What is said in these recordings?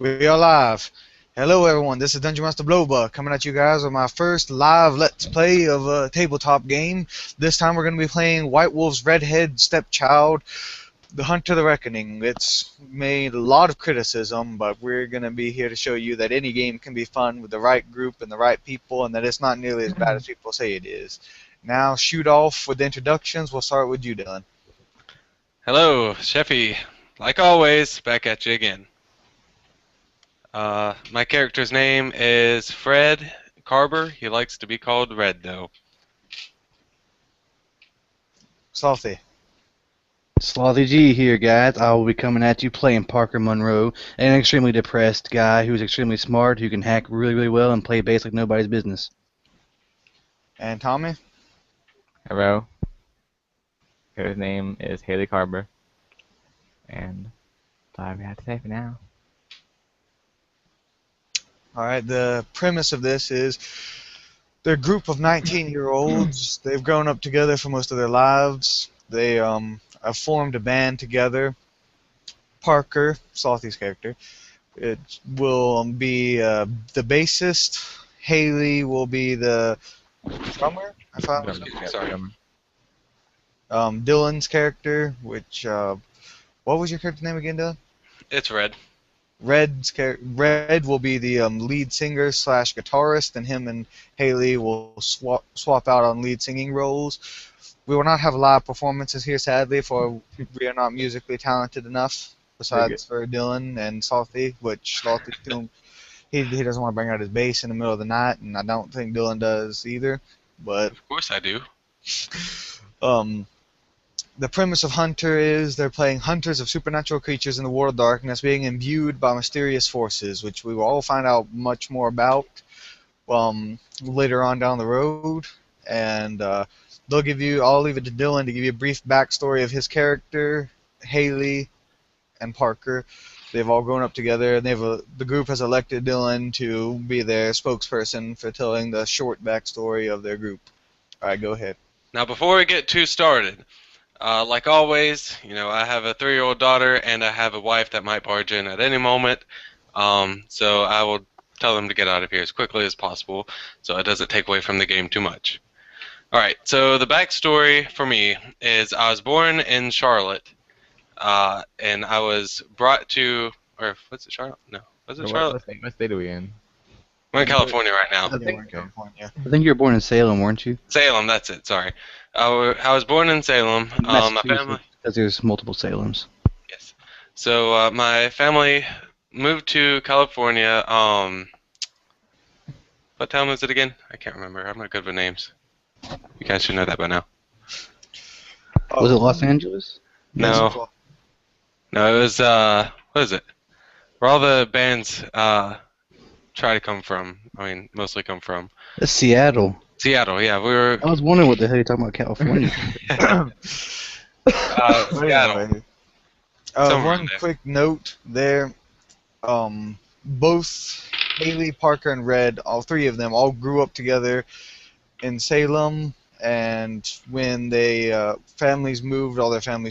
We are live. Hello, everyone. This is Dungeon Master Blowbuck coming at you guys with my first live Let's Play of a tabletop game. This time we're going to be playing White Wolf's Redhead Stepchild, The Hunt to the Reckoning. It's made a lot of criticism, but we're going to be here to show you that any game can be fun with the right group and the right people, and that it's not nearly as bad as people say it is. Now, shoot off with the introductions. We'll start with you, Dylan. Hello, Sheffy. Like always, back at you again. My character's name is Fred Carver. He likes to be called Red, though. Salty. Slothy G here, guys. I will be coming at you playing Parker Monroe, an extremely depressed guy who's extremely smart, who can hack really, really well and play bass like nobody's business. And Tommy? Hello. His name is Haley Carver. And that's all I have to say for now. Alright, the premise of this is they're a group of 19-year-olds. They've grown up together for most of their lives. They have formed a band together. Parker, Salty's character, it will be the bassist. Haley will be the drummer. Sorry. Dylan's character, which what was your character's name again, Dylan? It's Red. Red will be the lead singer / guitarist, and him and Haley will swap out on lead singing roles. We will not have live performances here, sadly, for we are not musically talented enough. Besides for Dylan and Salty, which Salty he doesn't want to bring out his bass in the middle of the night, and I don't think Dylan does either. But Of course I do. The premise of Hunter is they're playing hunters of supernatural creatures in the world of darkness being imbued by mysterious forces, which we will all find out much more about later on down the road. And they'll give you, I'll leave it to Dylan to give you a brief backstory of his character, Haley, and Parker. They've all grown up together, and the group has elected Dylan to be their spokesperson for telling the short backstory of their group. All right, go ahead. Now, before we get too started, like always, I have a 3-year-old daughter, and I have a wife that might barge in at any moment. So I will tell them to get out of here as quickly as possible, so it doesn't take away from the game too much. Alright, so the backstory for me is I was born in Charlotte, and I was brought to, or was it Charlotte? No. Was it Charlotte? What state are we in? We're in California right now. I think California. I think you were born in Salem, weren't you? Salem, that's it, sorry. I was born in Salem. My family. Because there's multiple Salems. Yes. So my family moved to California. What town was it again? I can't remember. I'm not good with names. You guys should know that by now. Was it Los Angeles? No. No, it was what is it? Where all the bands try to come from. I mean, mostly come from. It's Seattle. Seattle, yeah. We were. I was wondering what the hell you're talking about, California. Seattle. One quick note there. Both Haley, Parker, and Red, all three of them, all grew up together in Salem, and when all their families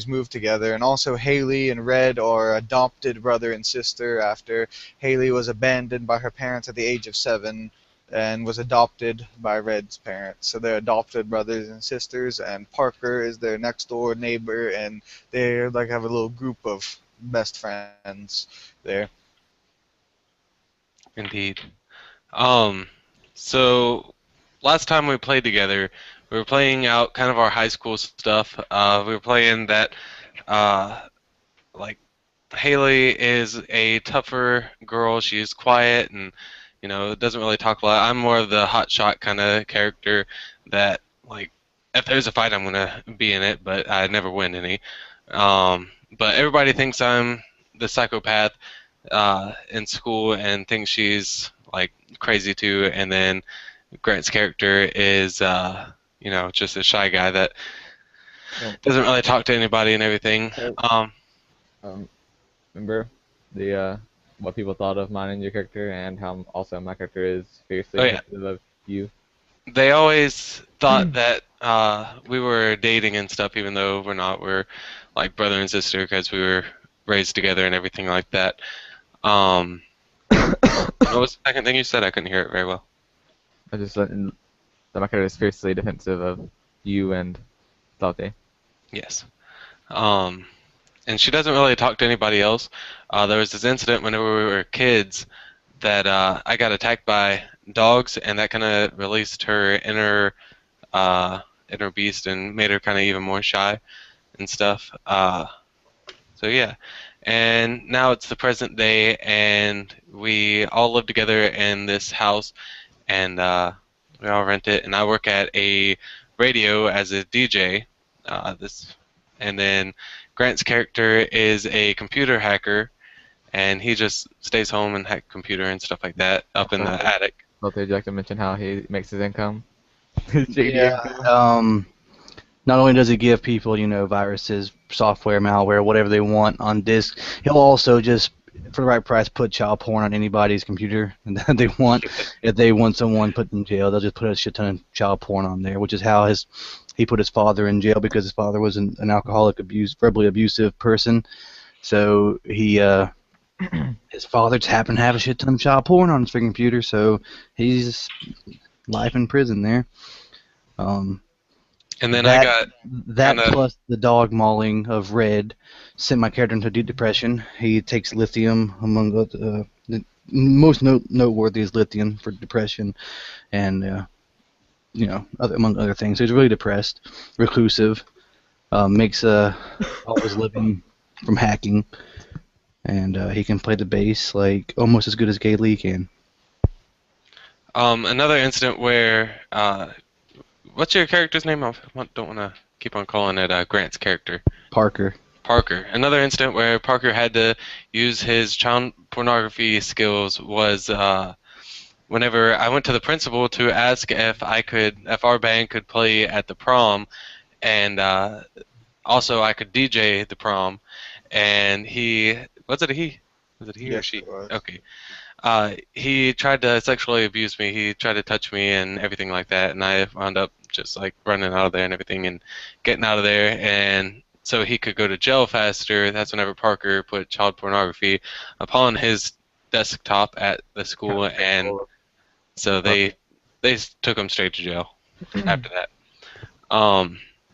moved together. And also Haley and Red are adopted brother and sister after Haley was abandoned by her parents at the age of 7 and was adopted by Red's parents. So they're adopted brothers and sisters, and Parker is their next door neighbor, and they have a little group of best friends there. Indeed. So last time we played together, we were playing out kind of our high school stuff. We were playing that, like, Haley is a tougher girl. She's quiet and, doesn't really talk a lot. I'm more of the hotshot kind of character that, like, if there's a fight, I'm going to be in it, but I never win any. But everybody thinks I'm the psychopath in school and thinks she's, like, crazy too. And then Grant's character is, just a shy guy that doesn't really talk to anybody and everything. Remember the what people thought of mine and your character, and how also my character is fiercely competitive of you? They always thought that we were dating and stuff, even though we're not. We're like brother and sister because we were raised together and everything like that. What was the second thing you said? I couldn't hear it very well. I just that my character is fiercely defensive of you and Salty. Yes. Um, and she doesn't really talk to anybody else. There was this incident whenever we were kids that I got attacked by dogs, and that kind of released her inner beast and made her kind of even more shy and stuff. So yeah, and now it's the present day, and we all live together in this house, and we all rent it. And I work at a radio as a DJ. And then Grant's character is a computer hacker, and he just stays home and hack computer and stuff like that up in the attic. Salty, would you like to mention how he makes his income? Shady Yeah. income? Not only does he give people, viruses, software, malware, whatever they want on disk, he'll also just, for the right price, put child porn on anybody's computer that they want. If they want someone put in jail, they'll just put a shit ton of child porn on there, which is how he put his father in jail, because his father was an alcoholic, verbally abusive person. So his father just happened to have a shit ton of child porn on his freaking computer, so he's life in prison there. And then That- I got That kinda- plus the dog mauling of Red sent my character into deep depression. He takes lithium, among the most noteworthy is lithium for depression, and among other things. So he's really depressed, reclusive, makes all his living from hacking, and he can play the bass like almost as good as Gay Lee can. another incident where what's your character's name? I don't want to keep on calling it Grant's character. Parker. Parker. Another incident where Parker had to use his child pornography skills was whenever I went to the principal to ask if our band could play at the prom, and also I could DJ the prom, and was it a he or Yes, she? it was. Okay. He tried to sexually abuse me. He tried to touch me and everything like that, and I wound up just like running out of there and everything and getting out of there, and so he could go to jail faster. That's whenever Parker put child pornography upon his desktop at the school, and so they took him straight to jail after that.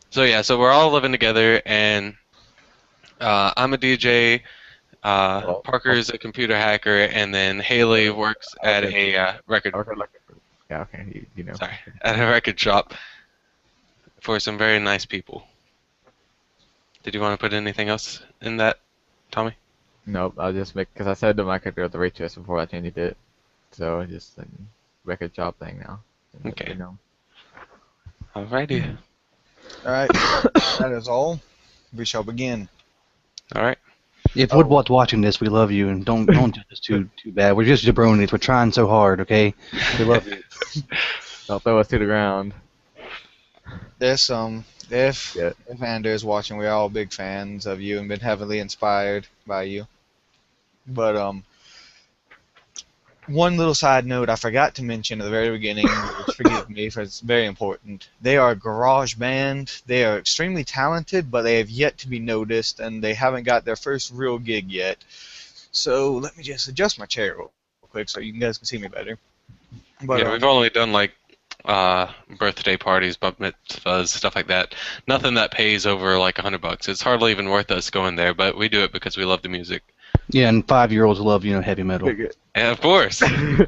So yeah, so we're all living together, and I'm a DJ. Parker's a computer hacker, and then Haley works at a record. Yeah, okay, you know. Sorry, at a record shop for some very nice people. Did you want to put anything else in that, Tommy? Nope, I'll just because I said to my character at the waitress before I changed it, so just record shop thing now. Okay. You know. Alrighty. All right, that is all. We shall begin. All right. If Woodwat's watching this, we love you, and don't judge us too bad. We're just jabronis. We're trying so hard, okay? We love you. Don't throw us to the ground. There's if Yeah. Anders watching, we're all big fans of you and been heavily inspired by you. But one little side note I forgot to mention at the very beginning, which forgive me, for it's very important. They are a garage band. They are extremely talented, but they have yet to be noticed, and they haven't got their first real gig yet. So let me just adjust my chair real quick so you guys can see me better. But Yeah, we've only done like birthday parties, bar mitzvahs, stuff like that. Nothing that pays over like $100. It's hardly even worth us going there, but we do it because we love the music. Yeah, and 5-year-olds love, heavy metal. And of course. I'm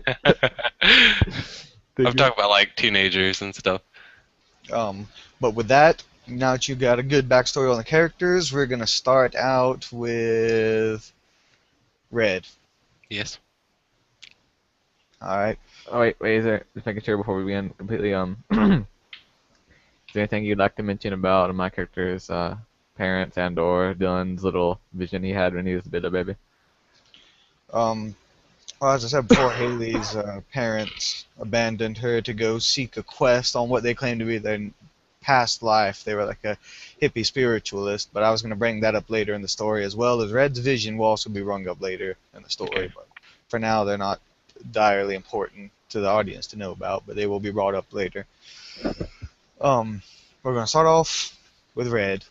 talking about like teenagers and stuff. But with that, now that you got a good backstory on the characters, we're gonna start out with Red. Yes. All right. Oh wait, is there? Just making sure before we begin completely. Is there anything you'd like to mention about my character's parents and/or Dylan's little vision he had when he was a little baby? Well, as I said before, Haley's parents abandoned her to go seek a quest on what they claim to be their past life. They were like a hippie spiritualist, but I was going to bring that up later in the story, as well as Red's vision will also be rung up later in the story. Okay. But for now, they're not direly important to the audience to know about, but they will be brought up later. We're going to start off with Red.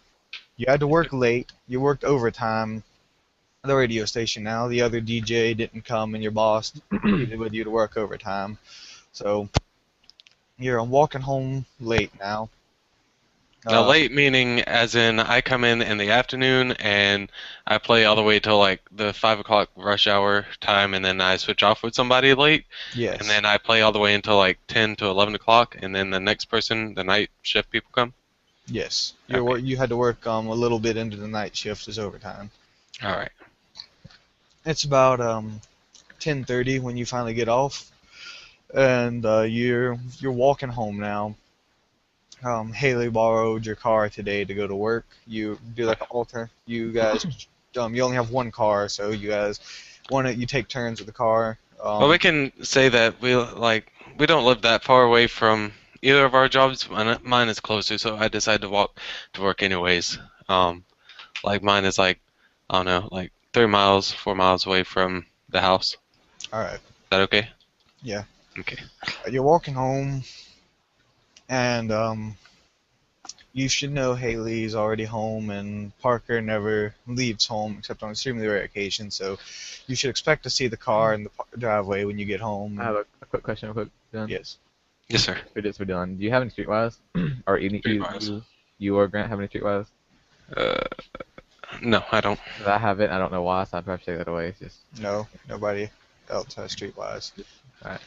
You had to work late. You worked overtime the radio station now. The other DJ didn't come, and your boss needed with you to work overtime. So you're walking home late now. Now, late meaning as in I come in the afternoon and I play all the way till like the 5 o'clock rush hour time, and then I switch off with somebody late, Yes. and then I play all the way until like 10 to 11 o'clock, and then the next person, the night shift people come. Yes. Okay. You had to work a little bit into the night shift as overtime. All right. It's about 10:30 when you finally get off, and you're walking home now. Haley borrowed your car today to go to work. You do like an alter. You guys, you only have one car, so you guys you take turns with the car. Well, we can say that we don't live that far away from either of our jobs. Mine is closer, so I decided to walk to work anyways. Like mine is like, I don't know, like 3 miles, 4 miles away from the house. All right. Is that okay? Yeah. Okay. You're walking home, and you should know Haley's already home, and Parker never leaves home except on extremely rare occasions. So you should expect to see the car in the driveway when you get home. I have a quick question, real quick, Dylan. Yes. Yes, sir. For Dylan, do you have any streetwise? Or any Streetwise. you or Grant have any streetwise? No, I don't. 'Cause I have it. I don't know why, so I'd probably take that away. It's just No, nobody else has Streetwise. Alright.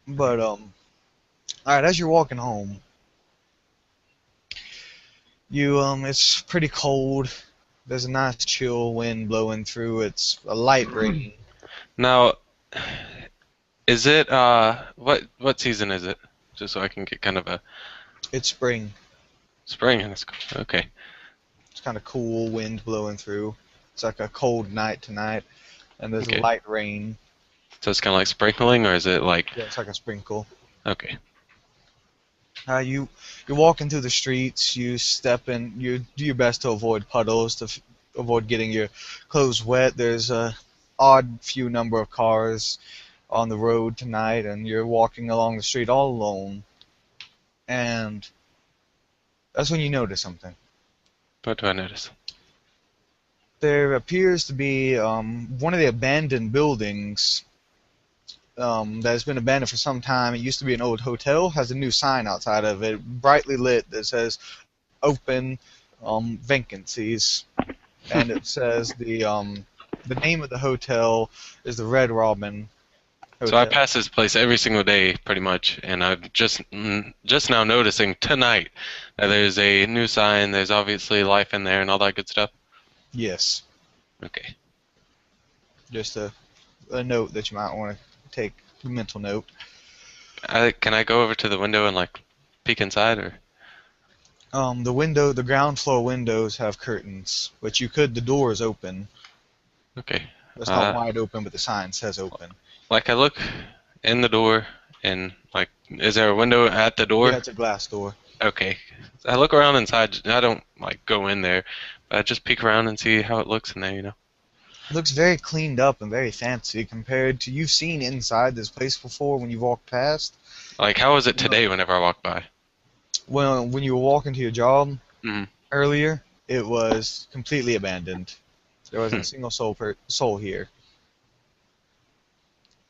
But all right, as you're walking home, you it's pretty cold. There's a nice chill wind blowing through. It's a light rain. Now, is it what season is it? Just so I can get kind of a It's spring. spring and it's okay. It's kind of cool wind blowing through. It's like a cold night tonight, and there's Okay. light rain. So it's kind of like sprinkling, or is it like Yeah, it's like a sprinkle. okay? You're walking through the streets. You step in. You do your best to avoid puddles, to avoid getting your clothes wet. There's a odd few number of cars on the road tonight, and you're walking along the street all alone. And that's when you notice something. What do I notice? There appears to be one of the abandoned buildings that has been abandoned for some time. It used to be an old hotel, has a new sign outside of it, brightly lit, that says open vacancies. And it says the name of the hotel is the Red Robin Hotel. So I pass this place every single day, pretty much, and I'm just now noticing tonight that there's a new sign. There's obviously life in there and all that good stuff. Yes. Okay. Just a note that you might want to take, a mental note. Can I go over to the window and like peek inside, or? The ground floor windows have curtains, but the door is open. Okay. It's not wide open, but the sign says open. Like I look in the door and like, is there a window at the door? Yeah, it's a glass door. Okay. I look around inside. I don't like go in there, but I just peek around and see how it looks in there, you know. It looks very cleaned up and very fancy compared to you've seen inside this place before when you walked past. Like, how was it today whenever I walked by? Well, when you were walking to your job Mhm. earlier, it was completely abandoned. There wasn't a single soul here.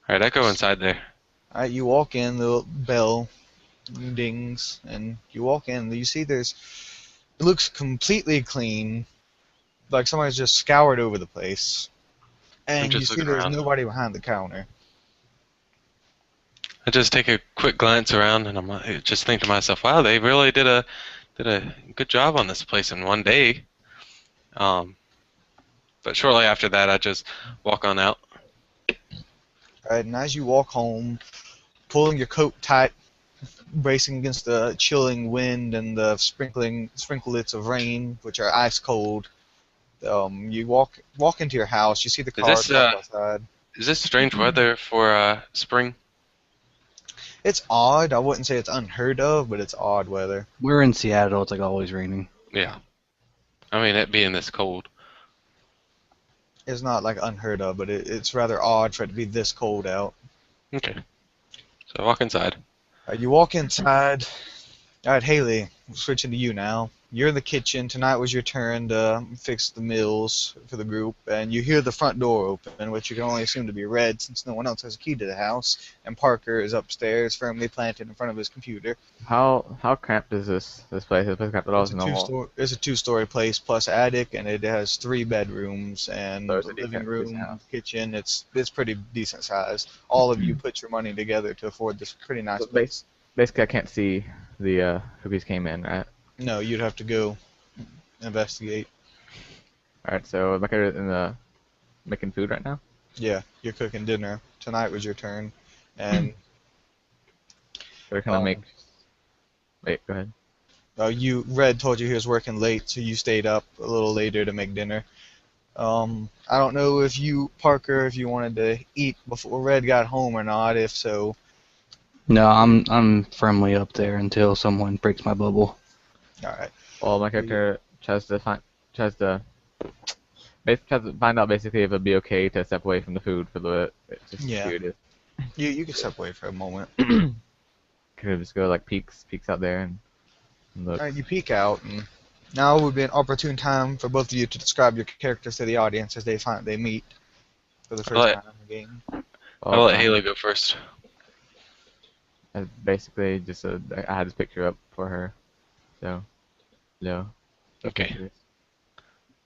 Alright, I go inside there. All right, you walk in, the bell dings, and you walk in. You see it looks completely clean, like somebody's just scoured over the place. And you just see looking there's around. nobody behind the counter. I just take a quick glance around and I just think to myself, wow, they really did a good job on this place in one day. But shortly after that, I just walk on out. All right, and as you walk home, pulling your coat tight, bracing against the chilling wind and the sprinklets of rain, which are ice cold, you walk into your house. You see the car this, parked outside. Is this strange weather for spring? It's odd. I wouldn't say it's unheard of, but it's odd weather. We're in Seattle. It's like always raining. Yeah. I mean, it being this cold. It's not like unheard of, but it's rather odd for it to be this cold out. Okay. So I walk inside. You walk inside. All right, Haley, switching to you now. You're in the kitchen. Tonight was your turn to fix the meals for the group, and you hear the front door open, which you can only assume to be Red since no one else has a key to the house, and Parker is upstairs, firmly planted in front of his computer. How cramped is this place? Is this place cramped at all? It's Is a it normal? it's a two-story place plus attic, and it has 3 bedrooms and So it's a living decent room, house. kitchen. It's pretty decent size. All of you put your money together to afford this pretty nice So place. basically, I can't see the who came in, right? No, you'd have to go investigate. All right. So am I in the making food right now? Yeah, you're cooking dinner. Tonight was your turn, and Or can I make? um, Wait, go ahead. Red told you he was working late, so you stayed up a little later to make dinner. I don't know if you, Parker, if you wanted to eat before Red got home or not. If so, No, I'm firmly up there until someone breaks my bubble. all right. Well, my character tries to tries to find out basically if it'd be okay to step away from the food for the just Yeah. see what it You can step away for a moment. is. Could have just go like peeks out there and look. All right, you peek out, and now would be an opportune time for both of you to describe your characters to the audience as they meet for the first Right. time in the game. I'll let Well, Haley go first. basically just I had this picture up for her, so no. Okay.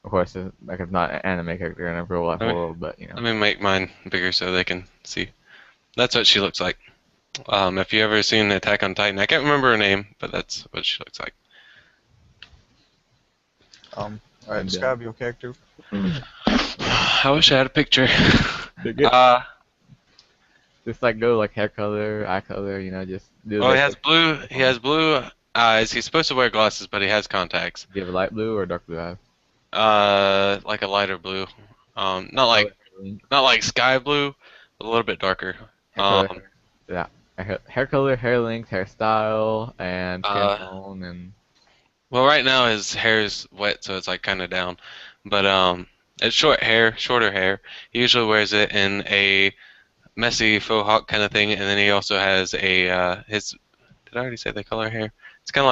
Of course, like it's not an anime character in a real life Okay. world, but you know. Let me make mine bigger so they can see. That's what she looks like. If you ever seen Attack on Titan, I can't remember her name, but that's what she looks like. All right, And, describe your character. I wish I had a picture. Just uh, like go like hair color, eye color, you know, just do. well, he has blue. He has blue eyes. He's supposed to wear glasses, but he has contacts. Do you have a light blue or dark blue eyes? Like a lighter blue. Not like sky blue, but a little bit darker. Hair color, yeah. Hair color, hair length, hairstyle, and skin tone, and Well, right now his hair is wet, so it's like kind of down. But it's shorter hair. He usually wears it in a messy faux hawk kind of thing, and then he also has a his. Did I already say the color hair? It's kind of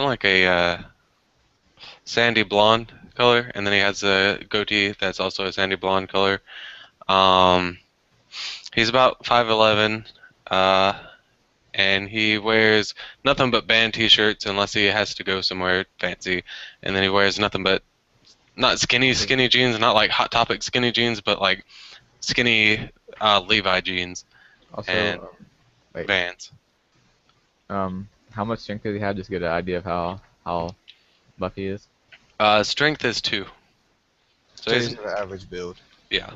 like a sandy blonde color, and then he has a goatee that's also a sandy blonde color. He's about 5'11", and he wears nothing but band t-shirts unless he has to go somewhere fancy, and then he wears nothing but not skinny jeans, not like Hot Topic skinny jeans, but like skinny Levi jeans also and wait. Vans. How much strength does he have? Just to get an idea of how buff he is. Strength is 2. So So he's, he's an average build. yeah.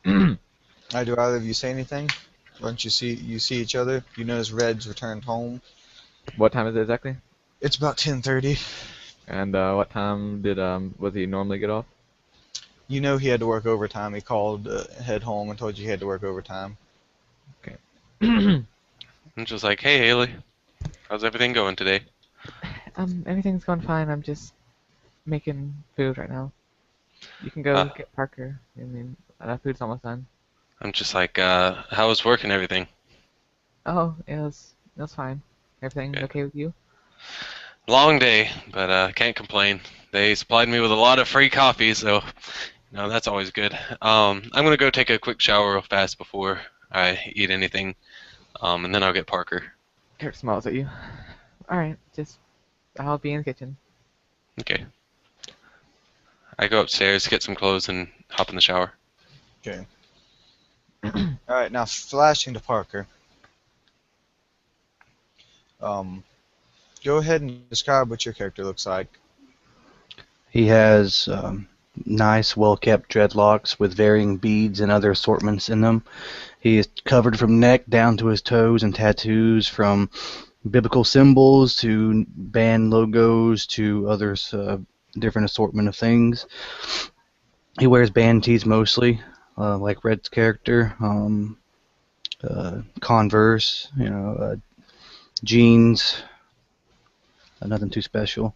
Do either of you say anything? Once you see each other, you notice Red's returned home. What time is it exactly? It's about 10:30. And what time did was he normally get off? You know he had to work overtime. He called head home and told you he had to work overtime. I'm just like, hey Haley, how's everything going today? Everything's going fine. I'm just making food right now. You can go get Parker. I mean, that food's almost done. I'm just like, how was work and everything? Oh, it was fine. Everything Good. okay with you? Long day, but can't complain. They supplied me with a lot of free coffee, so that's always good. I'm gonna go take a quick shower real fast before I eat anything, and then I'll get Parker. Kirk smiles at you. Alright, I'll be in the kitchen. Okay. I go upstairs, get some clothes, and hop in the shower. Okay. All right, now flashing to Parker. Go ahead and describe what your character looks like. He has nice, well-kept dreadlocks with varying beads and other assortments in them. He is covered from neck down to his toes in tattoos, from biblical symbols to band logos to others, different assortment of things. He wears band tees mostly, like Red's character. Converse, jeans. Nothing too special.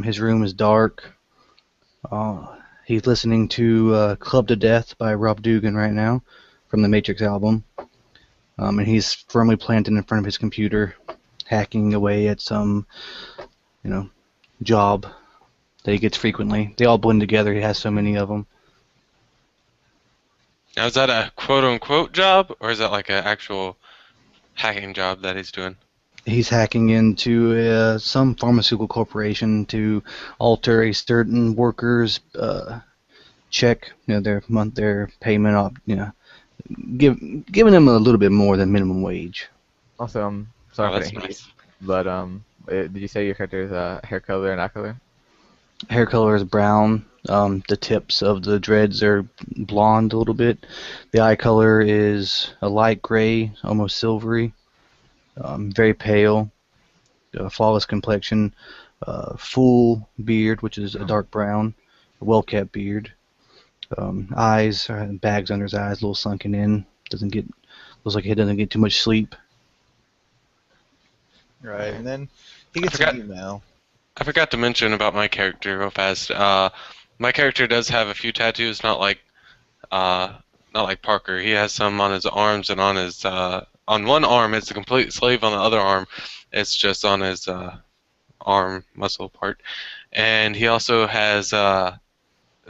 His room is dark. He's listening to Club to Death by Rob Dugan right now from the Matrix album. And he's firmly planted in front of his computer, hacking away at some, job that he gets frequently. They all blend together. He has so many of them. Now, is that a quote-unquote job, or is that like an actual hacking job that he's doing? He's hacking into some pharmaceutical corporation to alter a certain worker's check, their payment, giving them a little bit more than minimum wage. Also, Oh, sorry for that's the heat, nice. but did you say your character's hair color and eye color? Hair color is brown. The tips of the dreads are blonde a little bit. The eye color is a light gray, almost silvery. Very pale. Flawless complexion. Full beard, which is a dark brown. A well-kept beard. Eyes, bags under his eyes, a little sunken in. Looks like he doesn't get too much sleep. Right, and then he I gets forgot. an email. I forgot to mention about my character real fast. My character does have a few tattoos, not like Parker. He has some on his arms and on his on one arm it's a complete slave. On the other arm, it's just on his arm muscle part. And he also has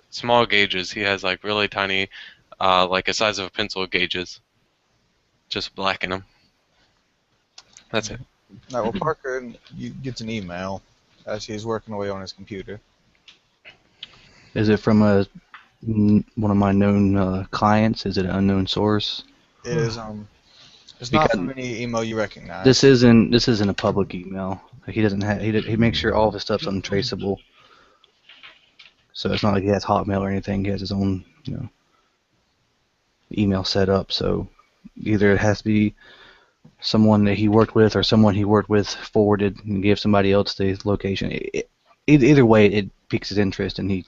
small gauges. He has like really tiny, like the size of a pencil gauges. Just black in them. That's it. All right, well, Parker gets an email as he's working away on his computer. Is it from one of my known clients? Is it an unknown source? It is it's not Because from any email you recognize. This isn't a public email. He doesn't have he makes sure all of his stuff's untraceable. So it's not like he has Hotmail or anything. He has his own email set up. So either it has to be someone that he worked with or someone he worked with forwarded and gave somebody else the location. Either way, it piques his interest and he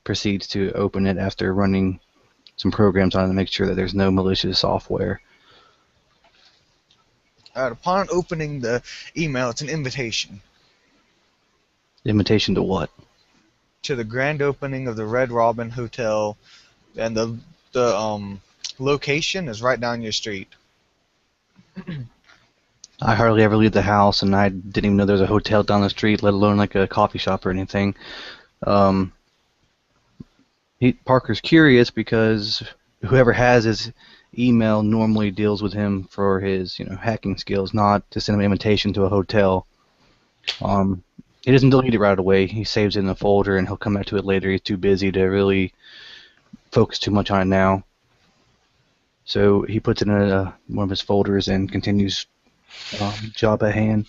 proceeds to open it after running some programs on it to make sure that there's no malicious software. Upon opening the email, it's an invitation Invitation to what? to the grand opening of the Red Robin Hotel, and the location is right down your street. I hardly ever leave the house, and I didn't even know there was a hotel down the street, let alone like a coffee shop or anything. Parker's curious because whoever has his email normally deals with him for his hacking skills, not to send him an invitation to a hotel. He doesn't delete it right away. He saves it in a folder, and he'll come back to it later. He's too busy to really focus too much on it now. So he puts it in one of his folders and continues job at hand.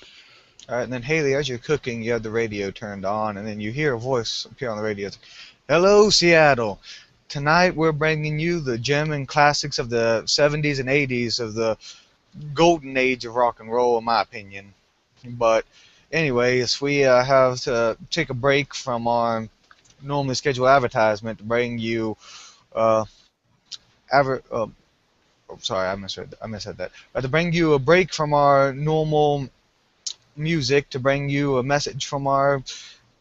All right, and then Haley, as you're cooking, you have the radio turned on, and then you hear a voice appear on the radio. It's, "Hello, Seattle. Tonight we're bringing you the gem and classics of the 70s and 80s of the golden age of rock and roll, in my opinion. But anyways, we have to take a break from our normally scheduled advertisement to bring you sorry, I misread that. To bring you a break from our normal music to bring you a message from our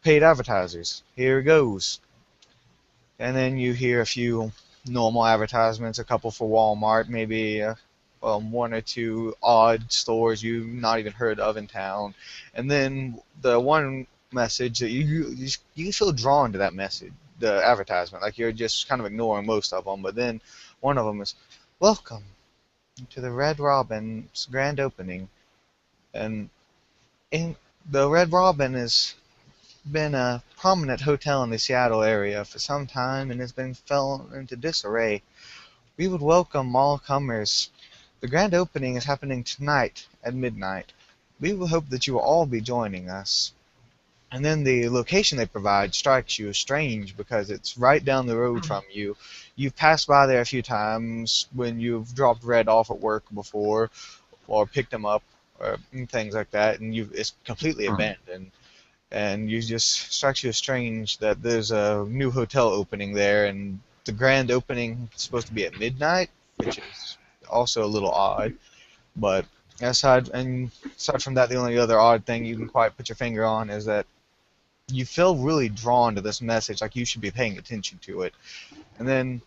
paid advertisers. Here it goes." And then you hear a few normal advertisements, a couple for Walmart, maybe one or two odd stores you've not even heard of in town, and then the one message that you feel drawn to that message, the advertisement, like you're just kind of ignoring most of them, but then one of them is, "Welcome to the Red Robin's grand opening," and the Red Robin has been a prominent hotel in the Seattle area for some time and has been fell into disarray. We would welcome all comers. The grand opening is happening tonight at midnight. We will hope that you will all be joining us. And then the location they provide strikes you as strange because it's right down the road from you. You've passed by there a few times when you've dropped Red off at work before or picked him up or things like that, and it's completely abandoned. And you just strikes you as strange that there's a new hotel opening there, and the grand opening is supposed to be at midnight, which is also a little odd. But aside from that, the only other odd thing you can quite put your finger on is that you feel really drawn to this message, like you should be paying attention to it. And then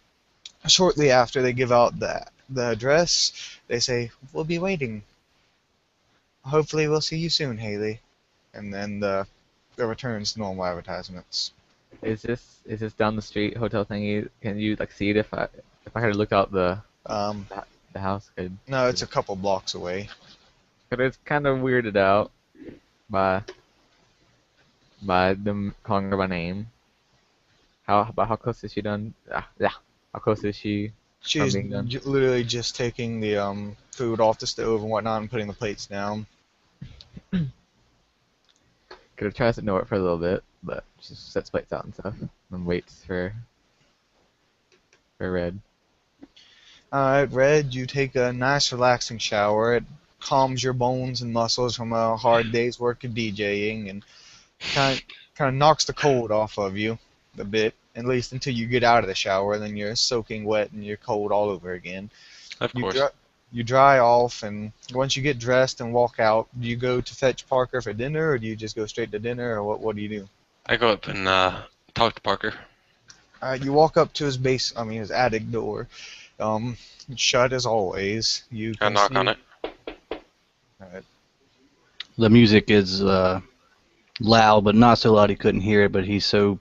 Shortly after they give out the address, they say, "We'll be waiting. Hopefully, we'll see you soon, Haley." And then the returns to normal advertisements. Is this down the street hotel thingy? Can you like see it if I had looked out Um, the house? no, it's a couple blocks away. But it's kind of weirded out by them calling her by name. How close is she done? Yeah. How close is she from She's being done? literally just taking the food off the stove and whatnot and putting the plates down. Could have tried to ignore it for a little bit, but she just sets plates out and stuff and waits for Red. Alright, Red, you take a nice relaxing shower. It calms your bones and muscles from a hard day's work of DJing and kind of knocks the cold off of you a bit, at least until you get out of the shower. Then you're soaking wet and you're cold all over again. Of course. You dry off, and once you get dressed and walk out, do you go to fetch Parker for dinner, or do you just go straight to dinner, or what do you do? I go up and talk to Parker. You walk up to his attic door, shut as always. You I can knock see, on it. The music is loud, but not so loud he couldn't hear it. But he's so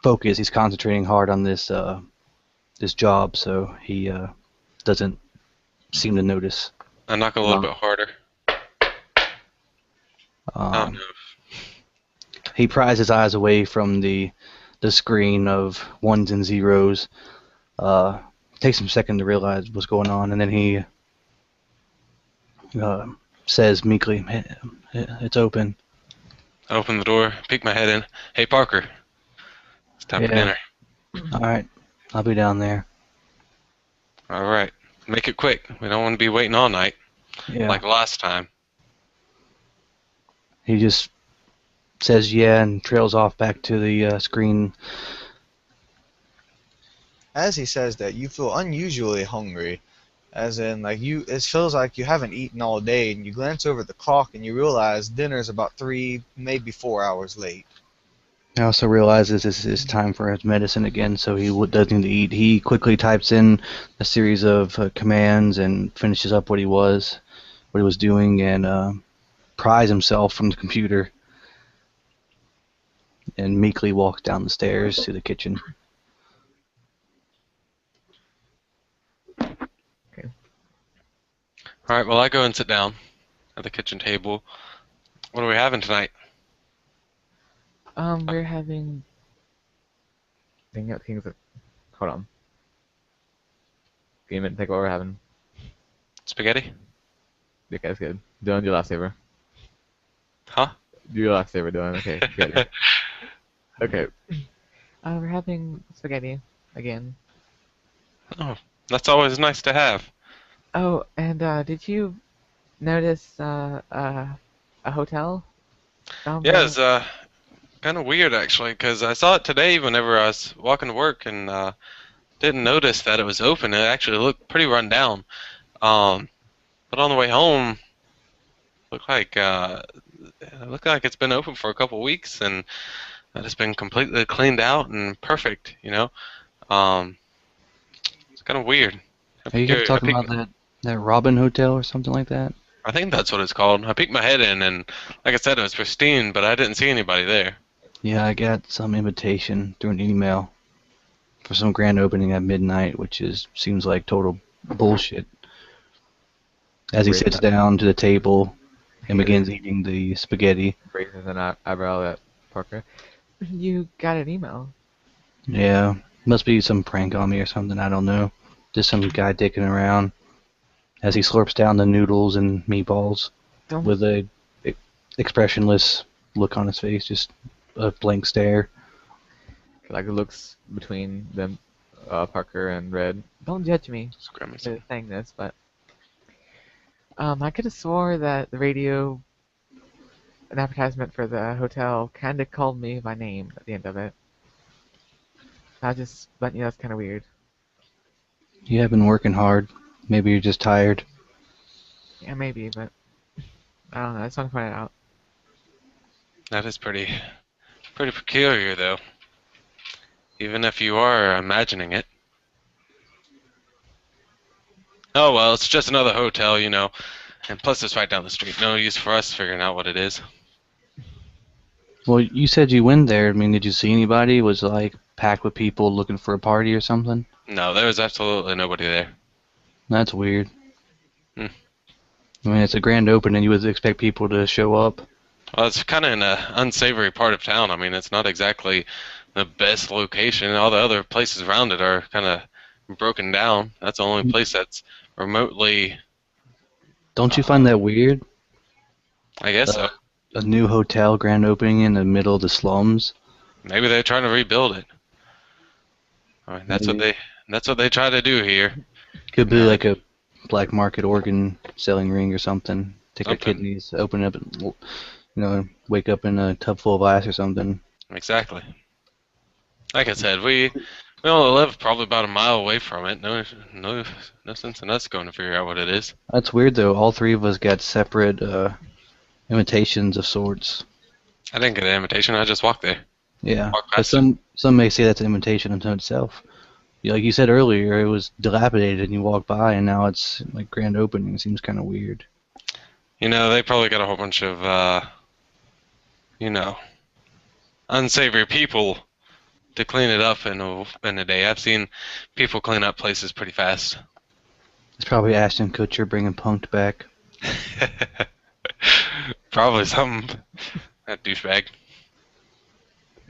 focused, he's concentrating hard on this job, so he doesn't seem to notice. I knock a little bit harder. Oh, Um, no. he pries his eyes away from the screen of ones and zeros. Takes him a second to realize what's going on, and then he says meekly, "It's open." I open the door, peek my head in. Hey, Parker. It's time for Yeah. dinner. All right, I'll be down there. All right. Make it quick. We don't want to be waiting all night Yeah. like last time. He just says yeah and trails off back to the screen. As he says that, you feel unusually hungry, as in it feels like you haven't eaten all day, and you glance over at the clock and you realize dinner's about 3, maybe 4 hours late. He also realizes this is time for his medicine again, so he does need to eat. He quickly types in a series of commands and finishes up what he was doing, and pries himself from the computer and meekly walks down the stairs to the kitchen. All right. Well, I go and sit down at the kitchen table. What are we having tonight? We're having. Hold on. Give me a minute to think what we're having. Spaghetti? Okay, that's good. Dylan, do your last saver. Huh? Do your last saver, Dylan. Okay, good. Okay. We're having spaghetti again. Oh, that's always nice to have. Oh, and did you notice a hotel? Yeah, it's kind of weird actually, because I saw it today whenever I was walking to work and didn't notice that it was open. It actually looked pretty run down. But on the way home, looked like it's been open for a couple weeks and that it's been completely cleaned out and perfect. It's kind of weird. Are you guys talking about that Robin Hotel or something like that? I think that's what it's called. I peeked my head in, and like I said, it was pristine, but I didn't see anybody there. Yeah, I got some invitation through an email for some grand opening at midnight, which seems like total bullshit. As he sits down to the table and begins eating the spaghetti. Raises an eyebrow at Parker. You got an email. Yeah, must be some prank on me or something, I don't know. Just some guy dicking around as he slurps down the noodles and meatballs with a expressionless look on his face, just a blank stare. Like it looks between them, Parker and Red. Don't judge me for saying this, but I could have swore that the radio, an advertisement for the hotel, kind of called me by name at the end of it. But that's kind of weird. You have been working hard. Maybe you're just tired. Yeah, maybe, but I don't know. I just want to find it out. That is pretty peculiar, though. Even if you are imagining it. Oh well, it's just another hotel, you know. And plus, it's right down the street. No use for us figuring out what it is. Well, you said you went there. I mean, did you see anybody? Was it like packed with people looking for a party or something? No, there was absolutely nobody there. That's weird. Hmm. I mean, it's a grand opening. You would expect people to show up. Well, it's kind of in an unsavory part of town. I mean, it's not exactly the best location. All the other places around it are kind of broken down. That's the only place that's remotely, Don't you uh, find that weird? I guess so. A new hotel grand opening in the middle of the slums? Maybe they're trying to rebuild it. I mean, Maybe. that's what they try to do here. Could be Yeah, like a black market organ selling ring or something. Take our something. kidneys, open up, and, wake up in a tub full of ice or something. Exactly. Like I said, we only live probably about a mile away from it. No sense in us going to figure out what it is. That's weird though. All three of us got separate invitations of sorts. I didn't get an invitation. I just walked there. Yeah, Walked but past it. some may say that's an invitation unto itself. Like you said earlier, it was dilapidated and you walk by, and now it's like grand opening. It seems kind of weird. You know, they probably got a whole bunch of, you know, unsavory people to clean it up in a day. I've seen people clean up places pretty fast. It's probably Ashton Kutcher bringing Punked back. Probably something. That douchebag.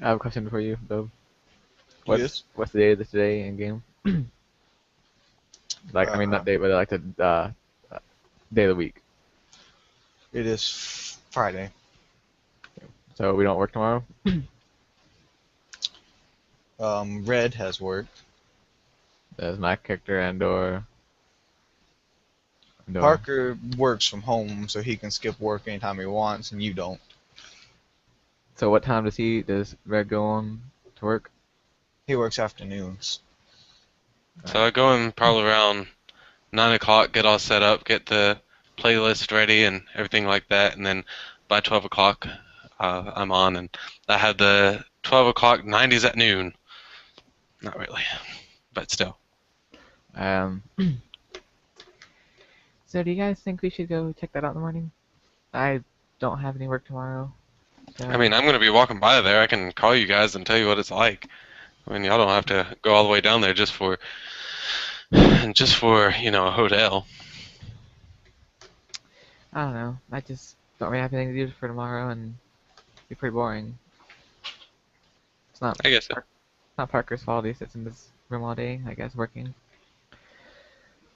I have a question for you, though. What's Yes. what's the day of this today in game? Like, I mean, not date, but like the day of the week. It is Friday. So we don't work tomorrow. Red has worked. There's my character and/or Parker works from home, so he can skip work anytime he wants, and you don't. So what time does Red go on to work? He works afternoons. So I go in probably around 9 o'clock, get all set up, get the playlist ready and everything like that, and then by 12 o'clock I'm on, and I have the 12 o'clock 90s at noon. Not really, but still. Um. So do you guys think we should go check that out in the morning? I don't have any work tomorrow. So I mean, I'm going to be walking by there. I can call you guys and tell you what it's like. I mean, y'all don't have to go all the way down there just for, you know, a hotel. I don't know. I just don't really have anything to do for tomorrow, and it'd be pretty boring. It's not I guess so. not Parker's fault. He sits in this room all day, I guess, working.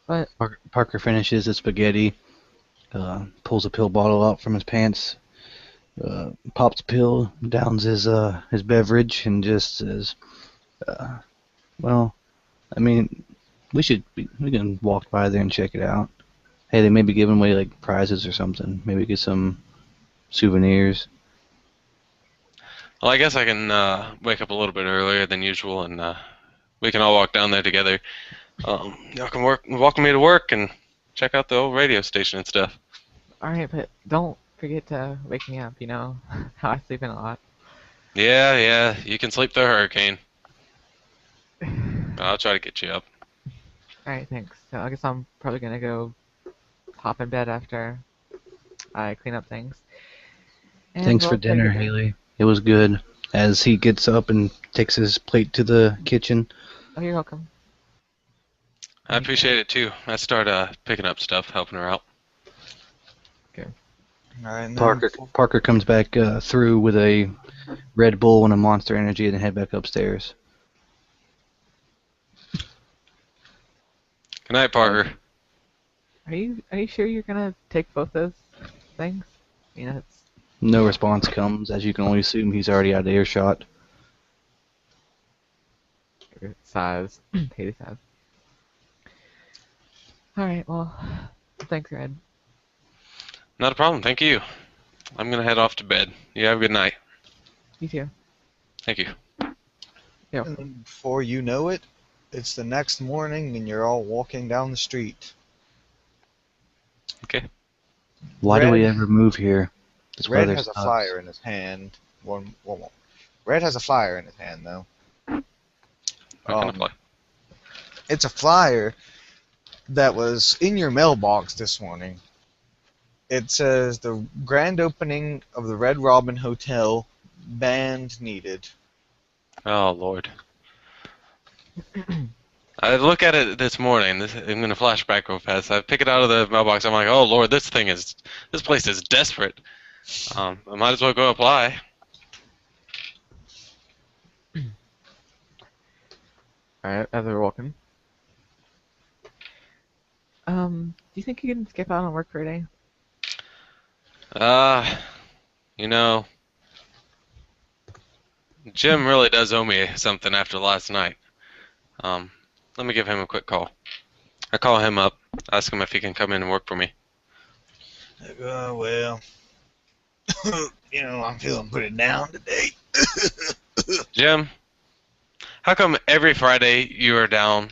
But Parker finishes his spaghetti, pulls a pill bottle out from his pants, pops a pill, downs his beverage, and just says, "Well, I mean, we can walk by there and check it out. Hey, they may be giving away like prizes or something. Maybe get some souvenirs." Well, I guess I can wake up a little bit earlier than usual, and we can all walk down there together. Y'all can walk me to work and check out the old radio station and stuff. alright, but don't forget to wake me up, you know how I sleep in a lot. Yeah, you can sleep through a hurricane. I'll try to get you up. Alright, thanks. So I guess I'm probably gonna go hop in bed after I clean up things. And Thanks for we'll play dinner, video. Haley. It was good. As he gets up and takes his plate to the kitchen. Oh, you're welcome. I appreciate it too. I start picking up stuff, helping her out. All right, and Parker comes back through with a Red Bull and a Monster Energy, and then head back upstairs. Good night, Parker. Are you sure you're gonna take both those things? You know, it's No response comes, as you can only assume he's already out of earshot. size. Haley size. Alright, well, thanks, Red. Not a problem. Thank you. I'm gonna head off to bed. You have a good night. You too. Thank you. and then before you know it, it's the next morning, and you're all walking down the street. Okay. Why do we Red- ever move here? This Red weather has a sucks. flyer in his hand. One. Red has a flyer in his hand, though. What kind of play? It's a flyer that was in your mailbox this morning. It says the grand opening of the Red Robin Hotel, band needed. Oh Lord. I look at it this morning. I'm gonna flash back real fast. I pick it out of the mailbox. I'm like, oh Lord, this place is desperate. I might as well go apply. Alright, as we're walking. Do you think you can skip out on work for a day? You know, Jim really does owe me something after last night. Let me give him a quick call. I call him up, ask him if he can come in and work for me. Well, I'm feeling pretty down today. Jim, how come every Friday you are down,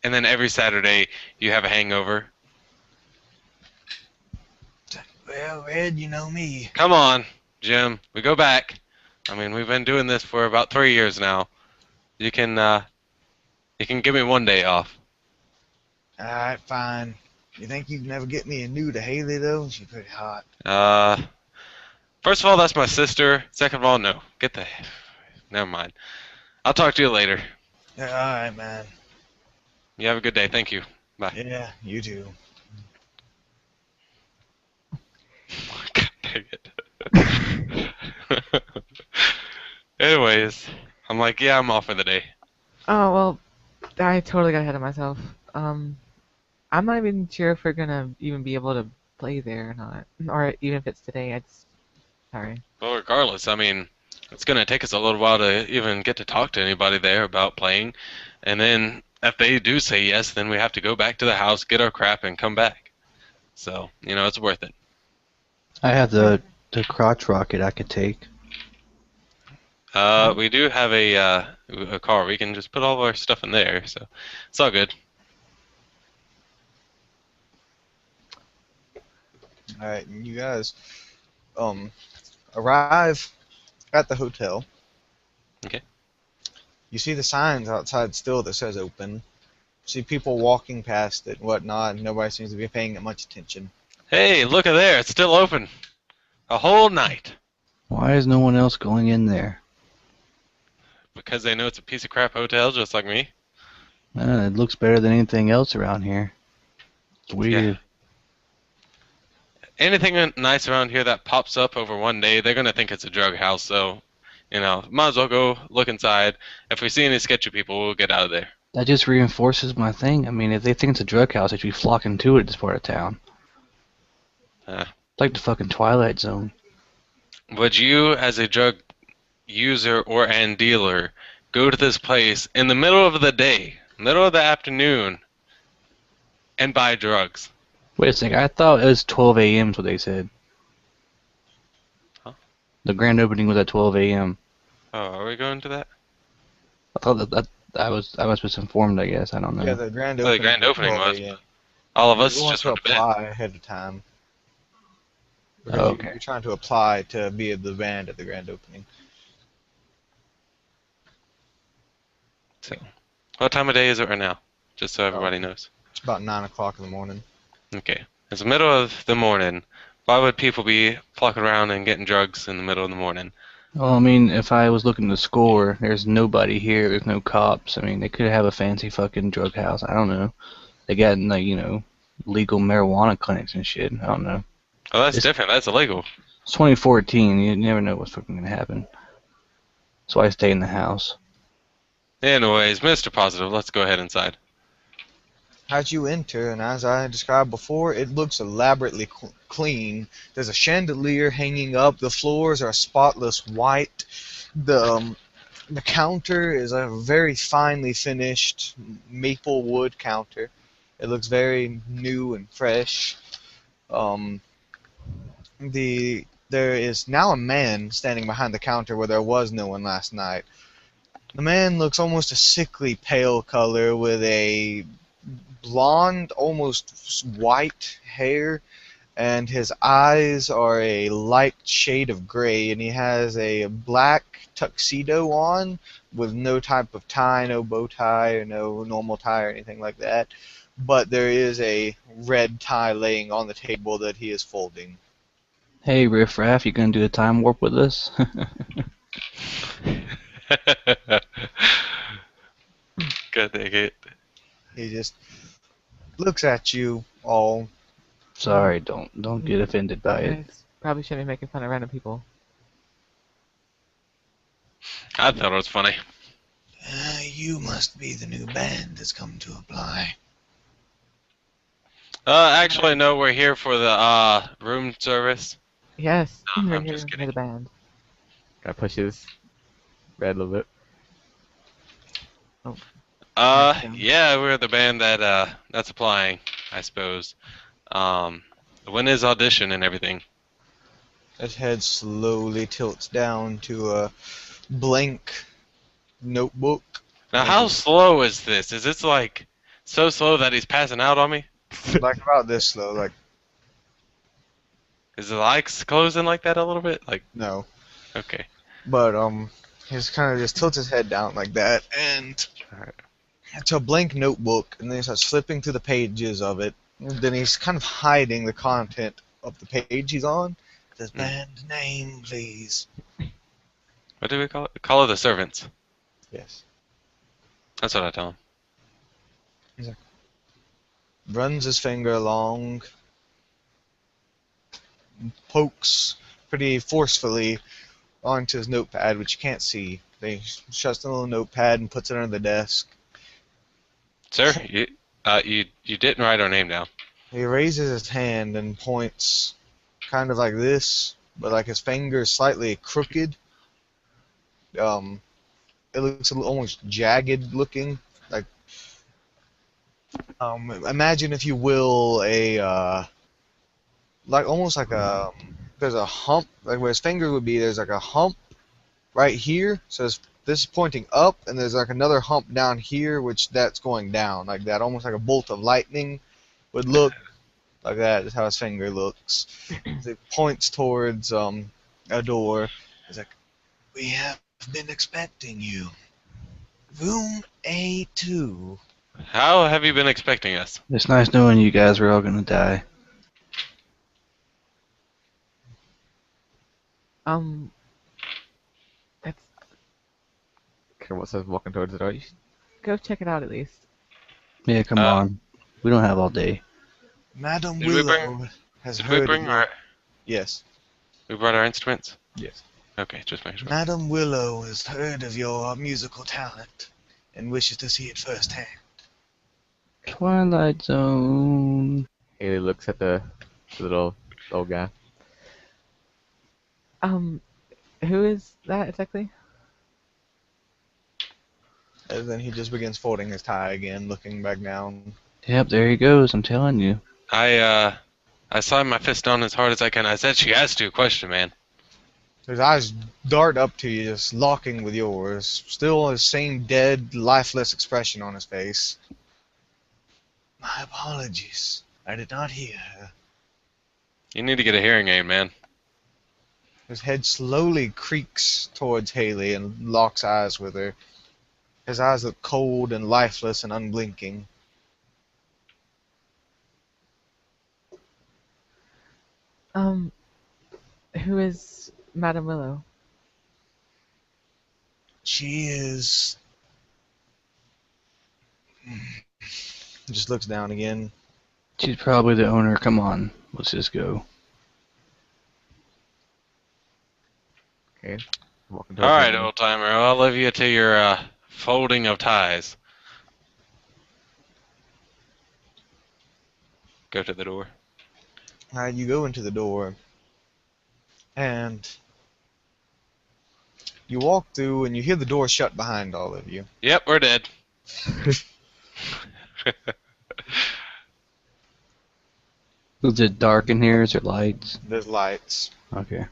and then every Saturday you have a hangover? Well, Red, you know me. Come on, Jim. We go back. I mean, we've been doing this for about 3 years now. You can give me one day off. Alright, fine. You think you can never get me a new to Haley, though? She's pretty hot. First of all, that's my sister. Second of all, no. Never mind. I'll talk to you later. Alright, man. You have a good day. Thank you. Bye. Yeah, you too. God dang it. Anyways, I'm like, yeah, I'm off for the day. Oh, well, I totally got ahead of myself. I'm not even sure if we're gonna even be able to play there or not. Or even if it's today, sorry. Well, regardless, I mean, it's going to take us a little while to even get to talk to anybody there about playing. And then if they do say yes, then we have to go back to the house, get our crap, and come back. So, it's worth it. I have the crotch rocket I could take. We do have a car. We can just put all of our stuff in there, so it's all good. Alright, and you guys arrive at the hotel. Okay. You see the signs outside still that says open. You see people walking past it and whatnot, and nobody seems to be paying it much attention. Hey, look at there. It's still open. A whole night. Why is no one else going in there? Because they know it's a piece of crap hotel, just like me. It looks better than anything else around here. It's weird. Yeah. Anything nice around here that pops up over one day, they're going to think it's a drug house, so, might as well go look inside. If we see any sketchy people, we'll get out of there. That just reinforces my thing. I mean, if they think it's a drug house, they should be flocking to it at this part of town. It's like the fucking Twilight Zone. Would you, as a drug user and dealer, go to this place in the middle of the day, middle of the afternoon, and buy drugs? Wait a second, I thought it was 12 a.m. is what they said. Huh? The grand opening was at 12 a.m. Oh, are we going to that? I thought that I was misinformed, I guess. I don't know. Yeah, the grand Well, opening. the grand opening was. 12 was. a.m. All of us You want just to went to bed. apply ahead of time. Because Oh, okay. You're trying to apply to be the band at the grand opening. So, what time of day is it right now? Just so everybody knows. It's about 9 o'clock in the morning. Okay. It's the middle of the morning. Why would people be flocking around and getting drugs in the middle of the morning? Well, I mean, if I was looking to score, there's nobody here. There's no cops. I mean, they could have a fancy fucking drug house. I don't know. They got, like, legal marijuana clinics and shit. I don't know. Oh, that's different. That's illegal. It's 2014. You never know what's fucking gonna happen. So I stay in the house. Anyways, Mr. Positive, let's go ahead inside. As you enter, and as I described before, it looks elaborately clean. There's a chandelier hanging up. The floors are spotless white. The counter is a very finely finished maple wood counter. It looks very new and fresh. There is now a man standing behind the counter where there was no one last night. The man looks almost a sickly pale color with a blonde, almost white hair, and his eyes are a light shade of gray, and he has a black tuxedo on with no type of tie, no bow tie, or no normal tie or anything like that. but there is a red tie laying on the table that he is folding. Hey, Riff Raff, you gonna do a time warp with us? God dang it. He just looks at you all. Sorry, don't get offended by it. Guys, probably shouldn't be making fun of random people. I thought it was funny. You must be the new band that's come to apply. Actually, no, we're here for the room service. Yes, No, we're I'm here just for kidding. the band. Gotta push his red a little bit. Yeah, we're the band that's applying, I suppose. When is audition and everything? His head slowly tilts down to a blank notebook. Now, how slow is this? Is this like so slow that he's passing out on me? Like about this slow, like Is the lights closing like that a little bit? Like, no. okay. But he's kind of just tilts his head down like that, and Alright. it's a blank notebook, and then he starts flipping through the pages of it. And then he's kind of hiding the content of the page he's on. It says, band name, please. What do we call it? Call it the servants. Yes. That's what I tell him. Runs his finger along, pokes pretty forcefully onto his notepad, which you can't see. Then he shuts the little notepad and puts it under the desk. Sir, you didn't write our name down. He raises his hand and points kind of like this, but like his finger is slightly crooked. It looks almost jagged looking. Like, imagine if you will almost like there's a hump, like where his finger would be, there's like a hump right here. So this is pointing up, and there's like another hump down here, which that's going down, like that, almost like a bolt of lightning would look like that. Is how his finger looks. It points towards a door. It's like, we have been expecting you. Room A2. How have you been expecting us? It's nice knowing you guys are all gonna die. That's. Carol says walking towards the door. You should go check it out at least. Yeah, come on. We don't have all day. Madam Did we Willow has Did heard we bring of your... our? Yes. We brought our instruments. Yes. Okay, just make sure. Madam Willow has heard of your musical talent and wishes to see it firsthand. Twilight Zone. Haley looks at the little old guy. Who is that exactly? And then he just begins folding his tie again, looking back down. Yep, there he goes. I'm telling you. I slammed my fist down as hard as I can. I said she asked you a question, man. His eyes dart up to you, just locking with yours. Still the same dead, lifeless expression on his face. My apologies. I did not hear her. You need to get a hearing aid, man. His head slowly creaks towards Haley and locks eyes with her. His eyes look cold and lifeless and unblinking. Who is Madam Willow? She is... Just looks down again. She's probably the owner. Come on. Let's just go. Okay. Walking All towards right, the door. old timer. I'll leave you to your folding of ties. Go to the door. Alright, you go into the door. And you walk through and you hear the door shut behind all of you. Yep, we're dead. Is it dark in here? Is there lights? There's lights. Okay.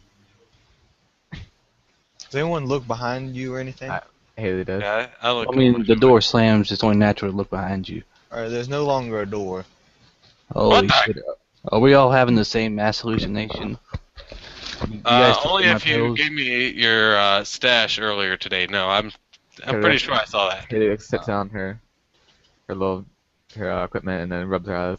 Does anyone look behind you or anything? Haley does. Yeah, I look. I mean, the door slams. It's only natural to look behind you. Alright, there's no longer a door. Holy What the- shit. Are we all having the same mass hallucination? You guys took Only my if you pills? gave me your stash earlier today. No, I'm pretty sure I saw that. Haley sits on her little her equipment and then rubs her eyes.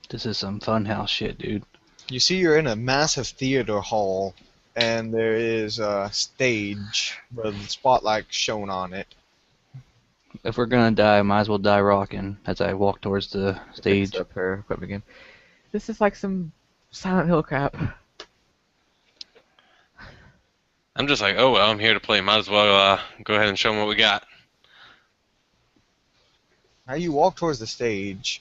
This is some funhouse shit, dude. You see you're in a massive theater hall, and there is a stage with the spotlight shown on it. If we're gonna die, might as well die rocking. As I walk towards the stage. Picks up her equipment again. This is like some Silent Hill crap. I'm just like, oh well, I'm here to play. Might as well go ahead and show them what we got. Now you walk towards the stage,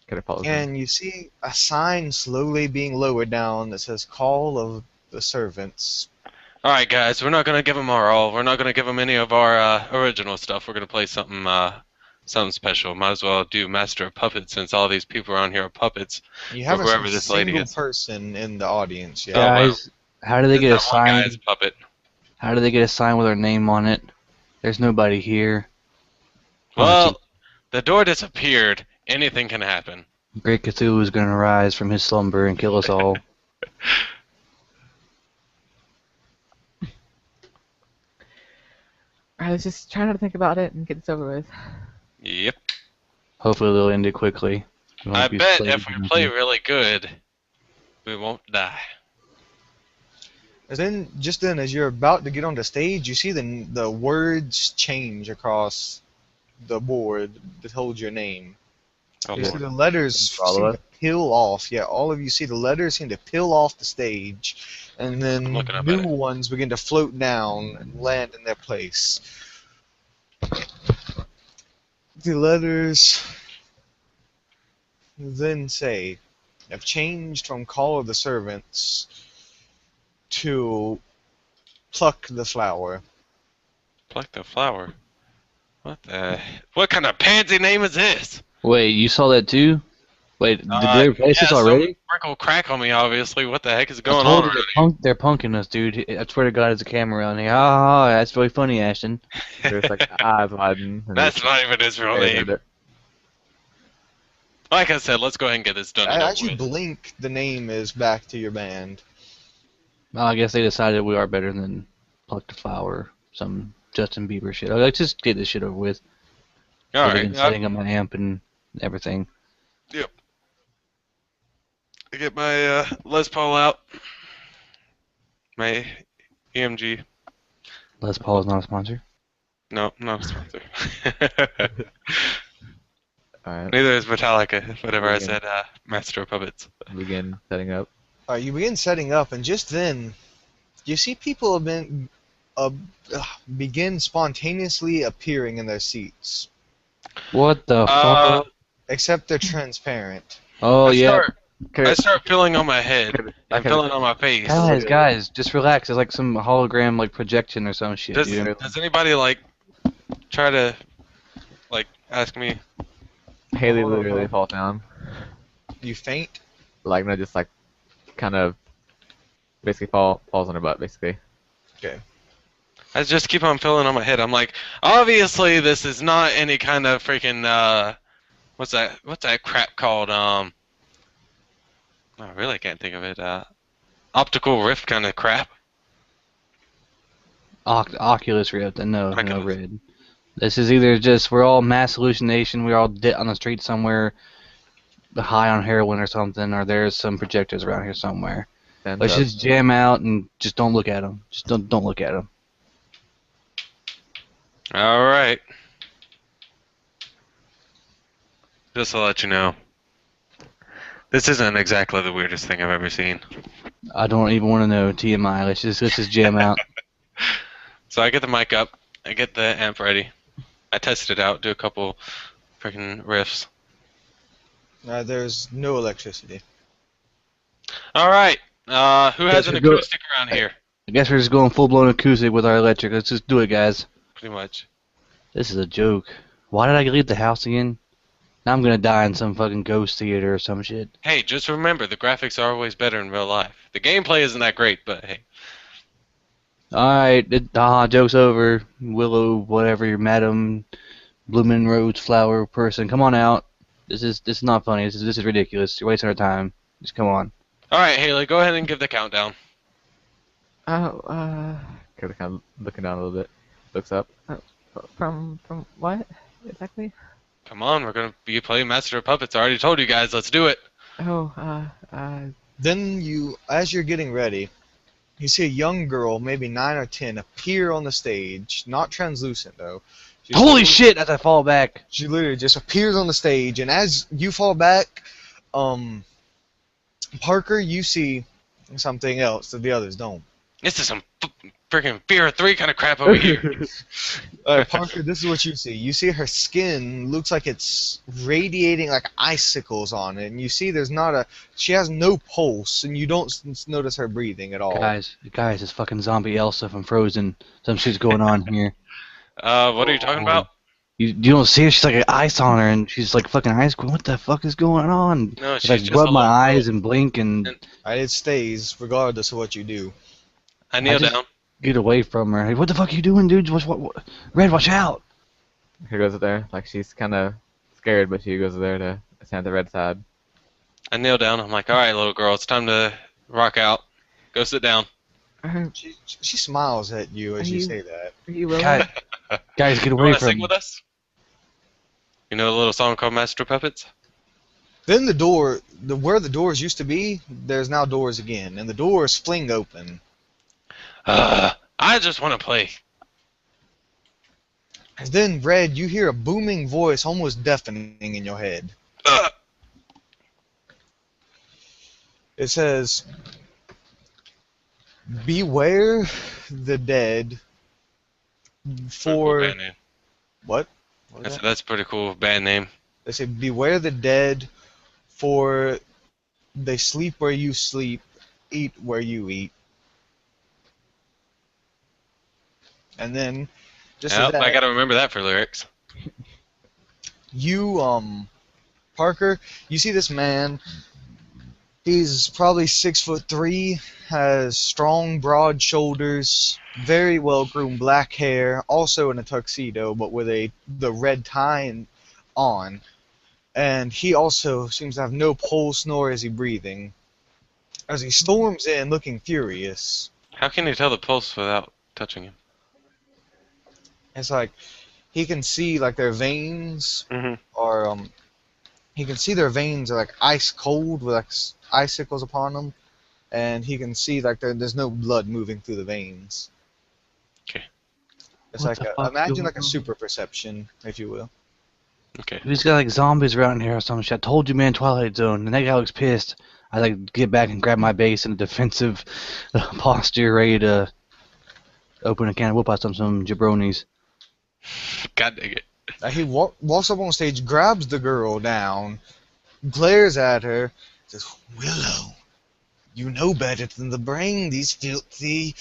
Could have followed and you see a sign slowly being lowered down that says "Call of the Servants." All right, guys, we're not gonna give them our all. We're not gonna give them any of our original stuff. We're gonna play something special. Might as well do Master of Puppets since all these people around here are puppets. You haven't whoever seen a this lady single is. person in the audience yet. Yeah. Guys, how do they get a That one sign? guy's puppet. How do they get a sign with our name on it? There's nobody here. Well, the door disappeared. Anything can happen. Great Cthulhu is gonna rise from his slumber and kill us all. I was just trying to think about it and get this over with. Yep. Hopefully they'll end it quickly. We won't I be bet slaves if or we play nothing. really good, we won't die. And then, just then, as you're about to get on the stage, you see the words change across the board that holds your name. Oh, You see Lord. the letters Follow seem us? to peel off. Yeah, all of you see the letters seem to peel off the stage, and then I'm looking up new at it. ones begin to float down and land in their place. The letters then say, have changed from Call of the Servants to Pluck the Flower. Pluck the flower. What kind of pansy name is this? Wait, you saw that too? Wait, did they replace this yeah, already? someone sprinkle crack on me, obviously. What the heck is I going told on you, around they're punking us, dude. I swear to God, there's a camera around here. Ah, that's really funny, Ashton. There's like eyes widen. and That's there's- not even his real there's name. it. Like I said, let's go ahead and get this done and As over you with. blink, the name is back to your band. Well, I guess they decided we are better than Pluck the Flower, some Justin Bieber shit. Let's just get this shit over with. All Getting- right. setting up my amp and everything. I get my Les Paul out. My EMG. Les Paul is not a sponsor. No, not a sponsor. Alright, Neither is Metallica. Whatever I Okay. said, Master of Puppets. begin setting up. You begin setting up, and just then, you see people have been begin spontaneously appearing in their seats. What the Uh, fuck? Except they're transparent. Oh, yeah. I start feeling on my head. I I'm could- feeling on my face. Guys, just relax. It's like some hologram, like projection or some shit, Does, dude. does anybody like try to like ask me? Haley Oh, literally no. falls down. You faint. Like, no, just like, kind of, basically falls on her butt, basically. I just keep on feeling on my head. I'm like, obviously this is not any kind of freaking what's that crap called? I really can't think of it. Optical rift kind of crap. Oculus Rift, no Oculus. red. This is either just we're all mass hallucination, we're all dead on the street somewhere, high on heroin or something, or there's some projectors around here somewhere. Stands Let's up. just jam out and just don't look at them. Just don't look at them. All right. Just to let you know, this isn't exactly the weirdest thing I've ever seen. I don't even want to know TMI. Let's just jam out. So I get the mic up, I get the amp ready, I test it out, do a couple freaking riffs. There's no electricity. All right. Who has Guess an we go- acoustic around here? I guess we're just going full blown acoustic with our electric. Let's just do it, guys. Pretty much. This is a joke. Why did I leave the house again? Now I'm gonna die in some fucking ghost theater or some shit. Hey, just remember, the graphics are always better in real life. The gameplay isn't that great, but hey. Alright, joke's over. Willow, whatever, your madam, bloomin' rose flower person, come on out. This is not funny. This is ridiculous. You're wasting our time. Just come on. All right, Haley, go ahead and give the countdown. Kind of looking down a little bit. Looks up. From what exactly? Come on, we're gonna be playing Master of Puppets. I already told you guys, let's do it. Oh, Then as you're getting ready, you see a young girl, maybe 9 or 10, appear on the stage. Not translucent though. She's Holy shit! As I fall back. She literally just appears on the stage, and as you fall back, Parker, you see something else that the others don't. This is some freaking Fear 3 kind of crap over here. Parker, this is what you see. You see her skin looks like it's radiating like icicles on it, and you see she has no pulse, and you don't notice her breathing at all. Guys, it's fucking zombie Elsa from Frozen. Some shit's going on here. What are you talking about? You don't see her? She's like ice on her, and she's like fucking ice. What the fuck is going on? No, she's I just rub a my little eyes girl. and blink and It stays regardless of what you do. I kneel just- down. get away from her. Hey, what the fuck are you doing, dude? What? Red, watch out! he goes up there. Like, she's kind of scared, but she goes there to stand at the red side. I kneel down. I'm like, all right, little girl, it's time to rock out. Go sit down. Are She smiles at you as you say that. you willing? Guys, get You away want to from sing me. with us? You know a little song called Master of Puppets? Then where the doors used to be, there's now doors again, and the doors fling open. I just want to play. And then, Red, you hear a booming voice, almost deafening in your head. It says, "Beware the dead for..." Band name. What? What was that? That's a pretty cool band name. They say, "Beware the dead, for they sleep where you sleep, eat where you eat." And then, just as Yep, that, I gotta remember that for lyrics. you, Parker, you see this man. He's probably 6'3", has strong, broad shoulders, very well-groomed black hair, also in a tuxedo, but with the red tie on. And he also seems to have no pulse, nor is he breathing. As he storms in, looking furious. How can you tell the pulse without touching him? It's like he can see like their veins are he can see their veins are like ice cold with like icicles upon them, and he can see like there's no blood moving through the veins. Okay. It's What like the fuck's imagine going like a on? super perception, if you will. Okay. We just got like zombies around here or some shit. I told you, man, Twilight Zone. And that guy looks pissed. I like get back and grab my base in a defensive posture, ready to open a can of whoop out some jabronis. God dang it. He walks up on stage, grabs the girl down, glares at her, says, "Willow, you know better than to bring these filthy..."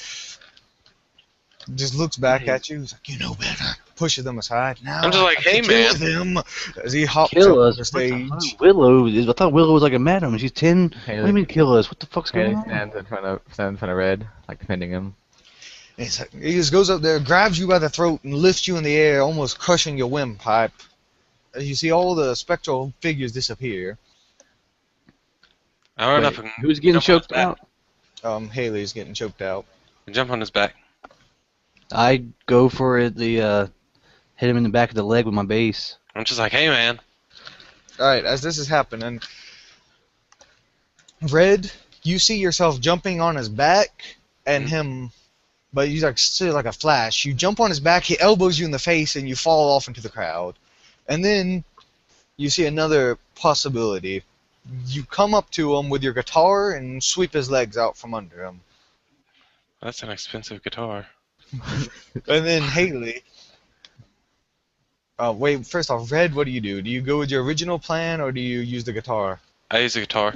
Just looks back at you. He's like, "You know better." Pushes them aside. Now I'm just like, hey, kill man. them. As he hops Kill up us? on the What stage. the fuck? Willow? I thought Willow was like a madam. She's 10. What do you mean kill us? What the fuck's going Haley on? stands in front of Red, like defending him. He's like, he just goes up there, grabs you by the throat, and lifts you in the air, almost crushing your windpipe. As you see all the spectral figures disappear. I run Wait, up and who's getting jump on his choked back. out? Haley's getting choked out. Jump on his back. I go for it. Hit him in the back of the leg with my base. I'm just like, hey, man. Alright, as this is happening, Red, you see yourself jumping on his back, and him, but you like see like a flash. You jump on his back, he elbows you in the face, and you fall off into the crowd. And then you see another possibility. You come up to him with your guitar and sweep his legs out from under him. That's an expensive guitar. And then Haley. Wait, first off, Red, what do? Do you go with your original plan, or do you use the guitar? I use a guitar.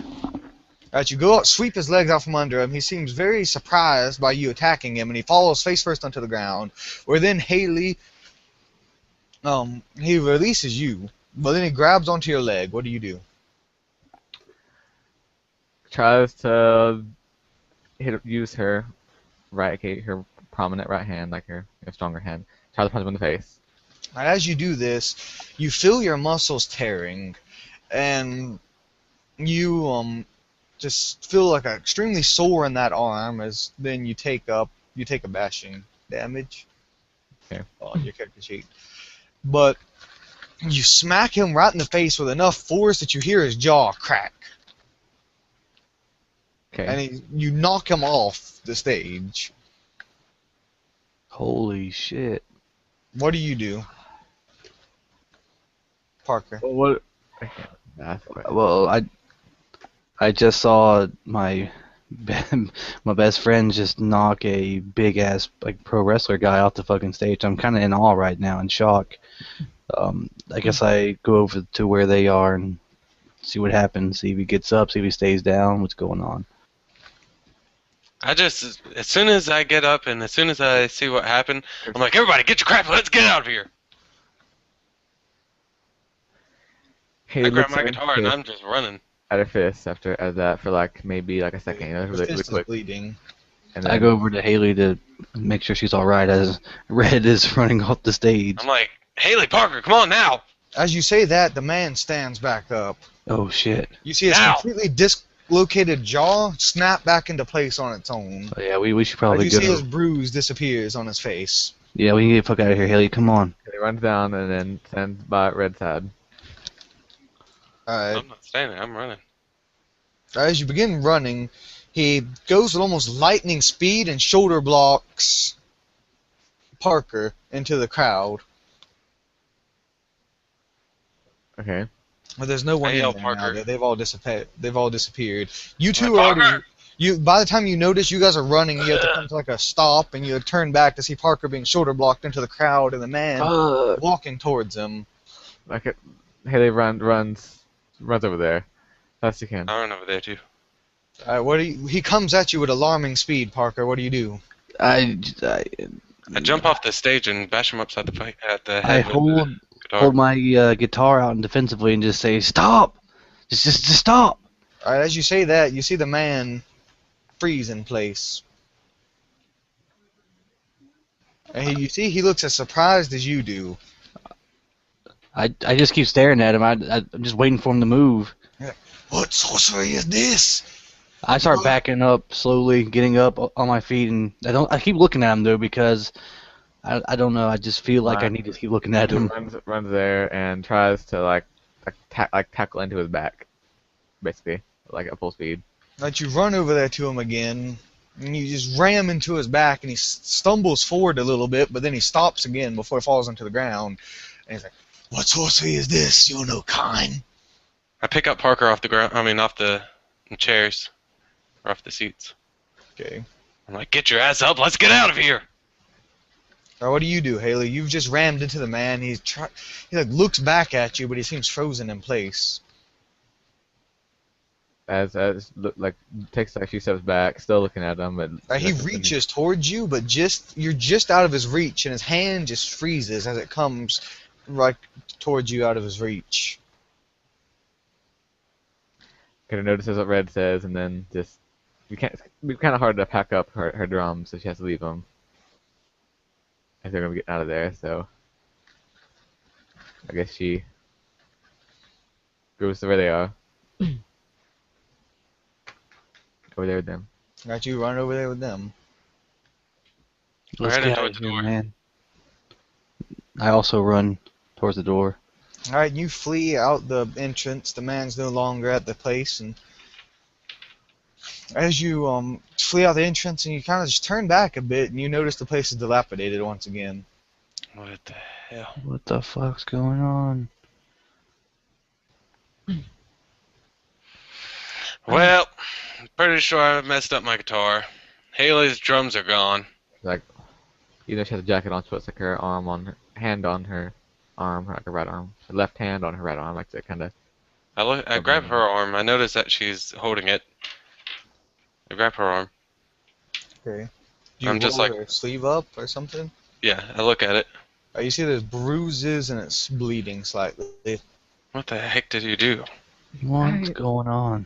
Alright, you go out, sweep his legs out from under him. He seems very surprised by you attacking him, and he falls face first onto the ground. Where then Haley, he releases you, but then he grabs onto your leg. What do you do? Tries to use her her prominent right hand, like her stronger hand. Tries to punch him in the face. And as you do this, you feel your muscles tearing, and you just feel like extremely sore in that arm. As then you take a bashing damage Okay. on your character sheet. But You smack him right in the face with enough force that you hear his jaw crack. Okay. And you knock him off the stage. Holy shit. What do you do, Parker? Well, what? I can't ask a question. Well, I just saw my my best friend just knock a big ass like pro wrestler guy off the fucking stage. I'm kind of in awe right now, in shock. I guess I go over to where they are and see what happens. See if he gets up. See if he stays down. What's going on? As soon as I get up and as soon as I see what happened, I'm like, everybody, get your crap, let's get out of here. Hey, I grab looks my like- guitar and okay, I'm just running. At a fist after that for like maybe like a second, you know, His really, fist really is quick. bleeding. And I then, go over to Haley to make sure she's all right as Red is running off the stage. I'm like, Haley, Parker, come on now. As you say that, the man stands back up. Oh shit. You see his Now! completely dislocated jaw snap back into place on its own. Oh, yeah, we should As probably you go. see his bruise disappears on his face. Yeah, we can get the fuck out of here, Haley. Come on. he runs down and then stands by Red's side. Alright. I'm not staying there, I'm running. As you begin running, he goes with almost lightning speed and shoulder blocks Parker into the crowd. Okay. But there's no one I in yell there Parker. now. They've all disappeared. They've all disappeared. You two Like, are already. Parker! By the time you notice you guys are running, you have to come to like a stop, and you turn back to see Parker being shoulder blocked into the crowd, and the man walking towards him. Like Haley runs over there. Fast you can. I run over there too. He comes at you with alarming speed, Parker. What do you do? I I jump off the stage and bash him upside the head with the guitar. hold my guitar out and defensively and just say, stop! Just stop! Alright, as you say that, you see the man freeze in place. And you see he looks as surprised as you do. I just keep staring at him. I'm just waiting for him to move. What sorcery is this? I start backing up slowly, getting up on my feet, and I keep looking at him though because I don't know. I just feel like I need to keep looking at him. Runs there and tries to tackle into his back, basically, like at full speed. Like you run over there to him again, and you just ram into his back, and he stumbles forward a little bit, but then he stops again before he falls onto the ground. And he's like, "What sorcery is this? You're no kind." I pick up Parker off the ground, off the chairs, or off the seats. Okay. I'm like, get your ass up, let's get out of here. Now, what do you do, Haley? You've just rammed into the man. He looks back at you, but he seems frozen in place. Takes a few steps back, still looking at him. But He reaches towards you, but you're just out of his reach, and his hand just freezes as it comes right towards you out of his reach. Kind of notices what Red says, and then just it's kind of hard to pack up her drums, so she has to leave them. As they're gonna be getting out of there, so I guess she goes to where they are. Over there with them. Got you run over there with them. Let's Right get into out of the here, door. man. I also run towards the door. Alright, you flee out the entrance. The man's no longer at the place, and as you flee out the entrance, and you kind of just turn back a bit, and you notice the place is dilapidated once again. What the hell? What the fuck's going on? Well, pretty sure I messed up my guitar. Haley's drums are gone. Like, even though she has a jacket on, she puts like her hand on her arm, like her right arm, her left hand on her right arm, like that kind of. I grab her arm. I notice that she's holding it. I grab her arm. Okay. Do you I'm just roll like- her sleeve up or something? Yeah, I look at it. You see there's bruises and it's bleeding slightly. What the heck did you do? What's going on?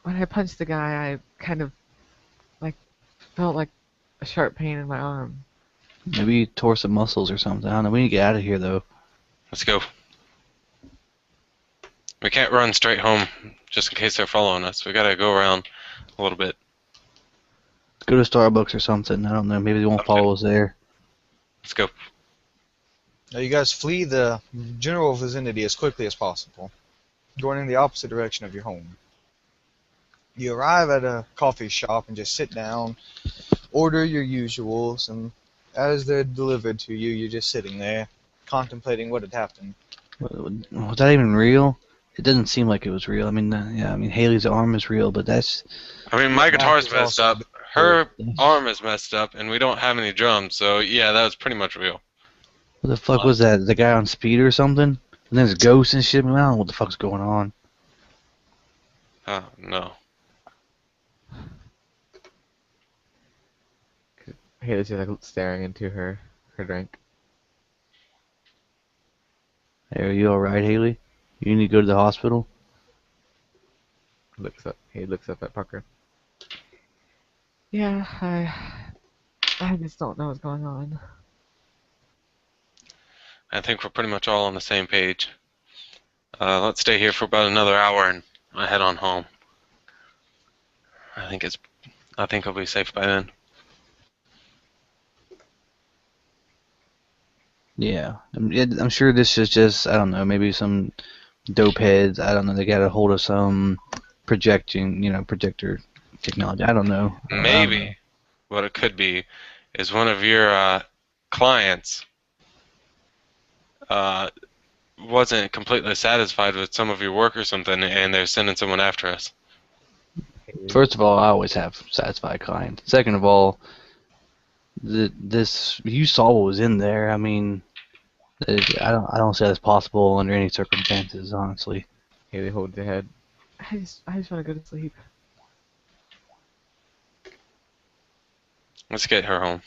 When I punched the guy, I kind of felt like a sharp pain in my arm. Maybe you tore some muscles or something. I don't know. We need to get out of here though. Let's go. We can't run straight home just in case they're following us. We gotta go around a little bit. Go to Starbucks or something. I don't know. Maybe they won't Okay. follow us there. Let's go. Now you guys flee the general vicinity as quickly as possible, going in the opposite direction of your home. You arrive at a coffee shop and just sit down, order your usuals, and as they're delivered to you, you're just sitting there, contemplating what had happened. Was that even real? It doesn't seem like it was real. I mean, yeah, I mean Haley's arm is real, but that's I mean, my Back guitar's is messed also up. Her arm is messed up, and we don't have any drums. So yeah, that was pretty much real. what the fuck was that? The guy on speed or something? And there's ghosts and shit. I don't know what the fuck's going on. No. Haley's just like staring into her drink. Hey, are you alright, Haley? You need to go to the hospital? He looks up at Parker. Yeah, I just don't know what's going on. I think we're pretty much all on the same page. Let's stay here for about another hour, and I head on home. I think I'll be safe by then. Yeah. I'm sure this is just, I don't know, maybe some dope heads. I don't know. They got a hold of some projector technology. I don't know. Maybe what it could be is one of your clients wasn't completely satisfied with some of your work or something, and they're sending someone after us. First of all, I always have satisfied clients. Second of all, this you saw what was in there. I mean, I don't say that's possible under any circumstances, honestly. Haley holds her head. I just want to go to sleep. Let's get her home.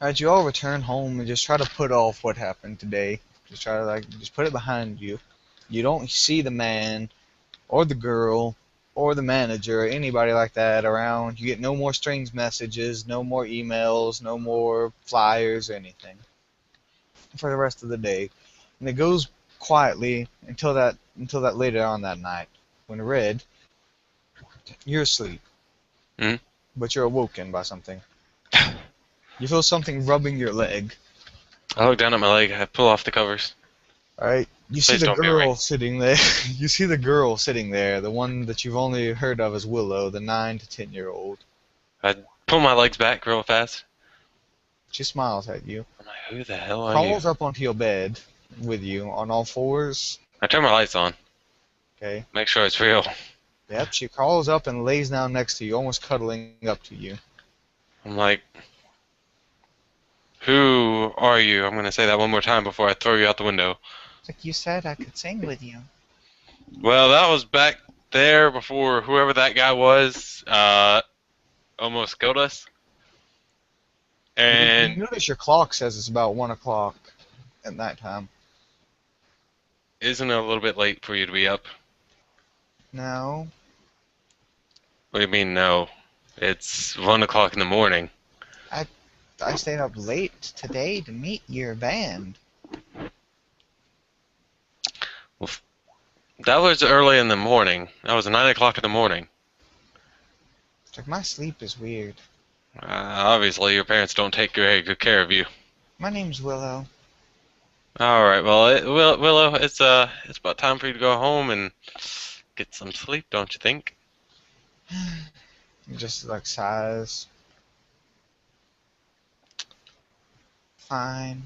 Alright, you all return home and just try to put off what happened today. Just try to just put it behind you. You don't see the man, or the girl, or the manager, or anybody like that around. You get no more strings messages, no more emails, no more flyers or anything for the rest of the day. And it goes quietly until that later on that night, when Red, you're asleep, but you're awoken by something. You feel something rubbing your leg. I look down at my leg. I pull off the covers. Alright, you see Please the don't be girl right. sitting there. You see the girl sitting there, the one that you've only heard of as Willow, the 9 to 10-year-old. I pull my legs back real fast. She smiles at you. I'm like, who the hell are you? Crawls up onto your bed with you on all fours. I turn my lights on. Okay. Make sure it's real. Yep, she crawls up and lays down next to you, almost cuddling up to you. I'm like, who are you? I'm going to say that one more time before I throw you out the window. Like you said, I could sing with you. Well, that was back there before whoever that guy was almost killed us. You And notice your clock says it's about 1 o'clock at night time. isn't it a little bit late for you to be up? No. What do you mean, no? It's 1 o'clock in the morning. I stayed up late today to meet your band. That was early in the morning. That was 9 o'clock in the morning. It's like my sleep is weird. Obviously, your parents don't take very good care of you. My name's Willow. All right, well, Willow, it's about time for you to go home and get some sleep, don't you think? Just like sighs. Fine.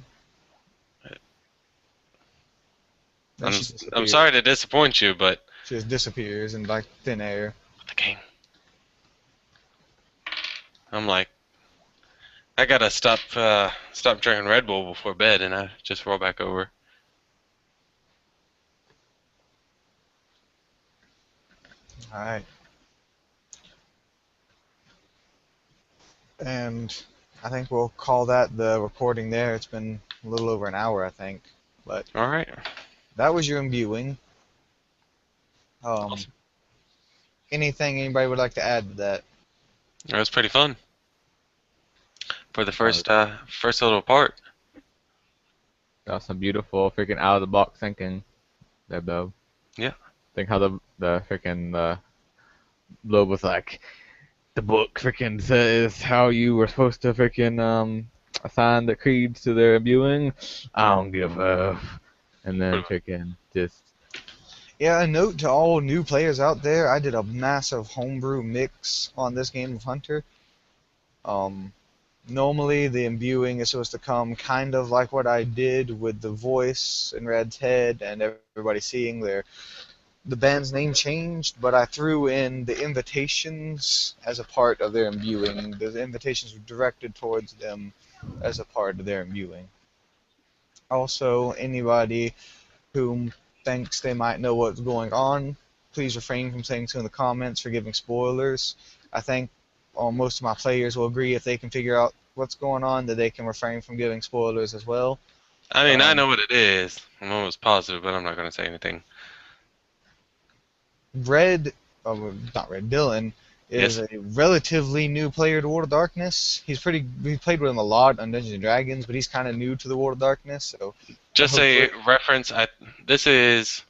Then she I'm disappears. sorry to disappoint you, but She just disappears in like thin air. the king. I'm like, I gotta stop drinking Red Bull before bed, and I just roll back over. Alright. And I think we'll call that the recording there. It's been a little over an hour, I think. But All right. that was your imbuing. Awesome. Anything anybody would like to add to that? That was pretty fun. For the first little part. That was some beautiful freaking out of the box thinking there, Bob. Yeah. Think how the freaking globe was like, the book freaking says how you were supposed to freaking assign the creeds to their imbuing. I don't give a f. And then freaking just Yeah, a note to all new players out there, I did a massive homebrew mix on this game of Hunter. Um, Normally the imbuing is supposed to come kind of like what I did with the voice in Red's head and everybody seeing the band's name changed, but I threw in the invitations as a part of their imbuing. The invitations were directed towards them as a part of their imbuing. Also, anybody who thinks they might know what's going on, please refrain from saying so in the comments for giving spoilers. I think most of my players will agree if they can figure out what's going on that they can refrain from giving spoilers as well. I mean, I know what it is. I'm almost positive, but I'm not going to say anything. Red, not Red, Dylan is Yes. a relatively new player to World of Darkness. He played with him a lot on Dungeons and Dragons, but he's kind of new to the World of Darkness. So Just a reference. This is.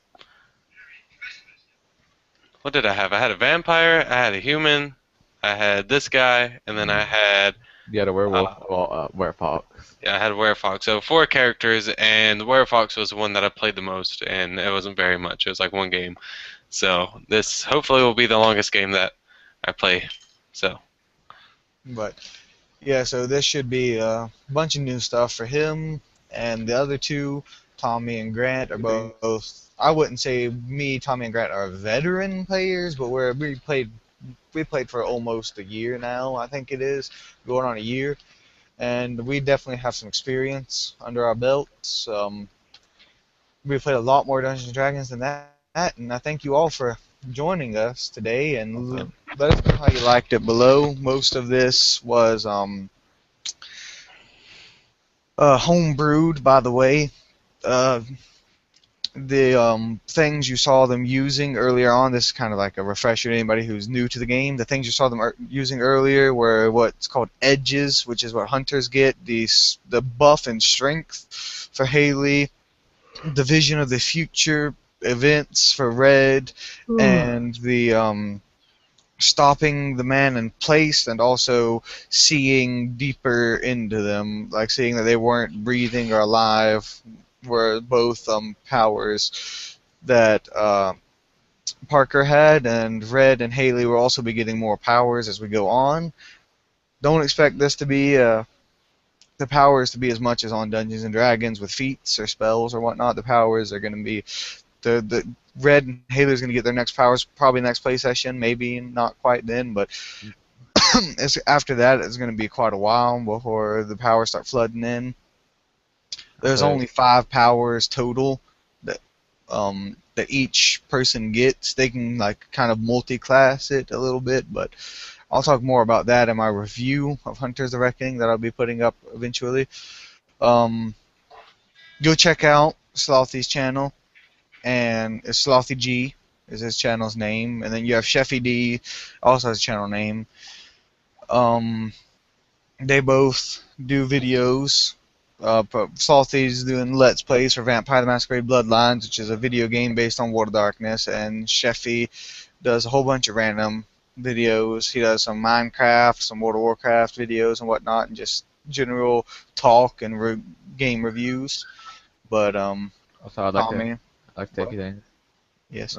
What did I have? I had a vampire, I had a human, I had this guy, and then I had. you had a werewolf, werefox. Yeah, I had a werefox. So 4 characters, and the werefox was the one that I played the most, and it wasn't very much. It was like 1 game. So this hopefully will be the longest game that I play. So. But yeah, so this should be a bunch of new stuff for him, and the other two, Tommy and Grant, are both. I wouldn't say Tommy, and Grant are veteran players, but we played for almost a year now. I think it is going on a year, and we definitely have some experience under our belts. We played a lot more Dungeons and Dragons than that, and I thank you all for joining us today, and let us know how you liked it below. Most of this was home brewed, by the way. The things you saw them using earlier on, this is kind of like a refresher to anybody who's new to the game. The things you saw them using earlier were what's called edges, which is what hunters get. The buff and strength for Haley, the vision of the future events for Red, and the stopping the man in place, and also seeing deeper into them, like seeing that they weren't breathing or alive, were both powers that Parker had, and Red and Haley will also be getting more powers as we go on. Don't expect this to be the powers to be as much as on Dungeons and Dragons with feats or spells or whatnot. The powers are going to be the Red and Haley's going to get their next powers probably next play session, maybe not quite then, but after that it's going to be quite a while before the powers start flooding in. There's only 5 powers total that each person gets. They can like kind of multi-class it a little bit, but I'll talk more about that in my review of Hunters of Reckoning that I'll be putting up eventually. Go check out Slothy's channel, and it's Slothy G is his channel's name, and then you have Sheffy D, also has a channel name. They both do videos. Salty's doing Let's Plays for Vampire the Masquerade Bloodlines, which is a video game based on World of Darkness, and Sheffy does a whole bunch of random videos. He does some Minecraft, some World of Warcraft videos and whatnot, and just general talk and game reviews. But Also, I'd like Tommy, to take you things. yes.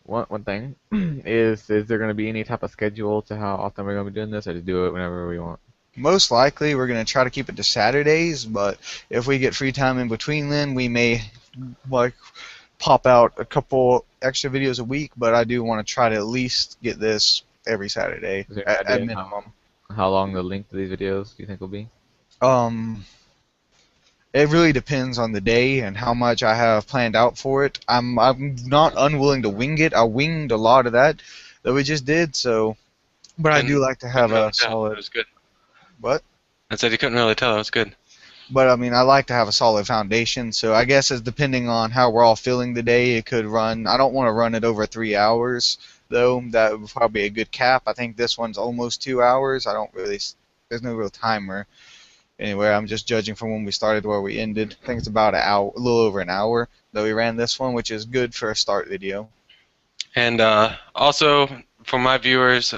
One thing is there going to be any type of schedule to how often we're going to be doing this, or just do it whenever we want? Most likely, we're going to try to keep it to Saturdays, but if we get free time in between then, we may like pop out a couple extra videos a week, but I do want to try to at least get this every Saturday at minimum. How long the length of these videos do you think will be? It really depends on the day and how much I have planned out for it. I'm not unwilling to wing it. I winged a lot of that we just did, so. But I do like to have a solid. It was good. What? I said you couldn't really tell. It was good. But I mean, I like to have a solid foundation, so I guess it's depending on how we're all feeling today, it could run. I don't want to run it over 3 hours, though. That would probably be a good cap. I think this one's almost 2 hours. I don't really. There's no real timer. Anyway, I'm just judging from when we started to where we ended. I think it's about an hour, a little over an hour that we ran this one, which is good for a start video. And also, for my viewers,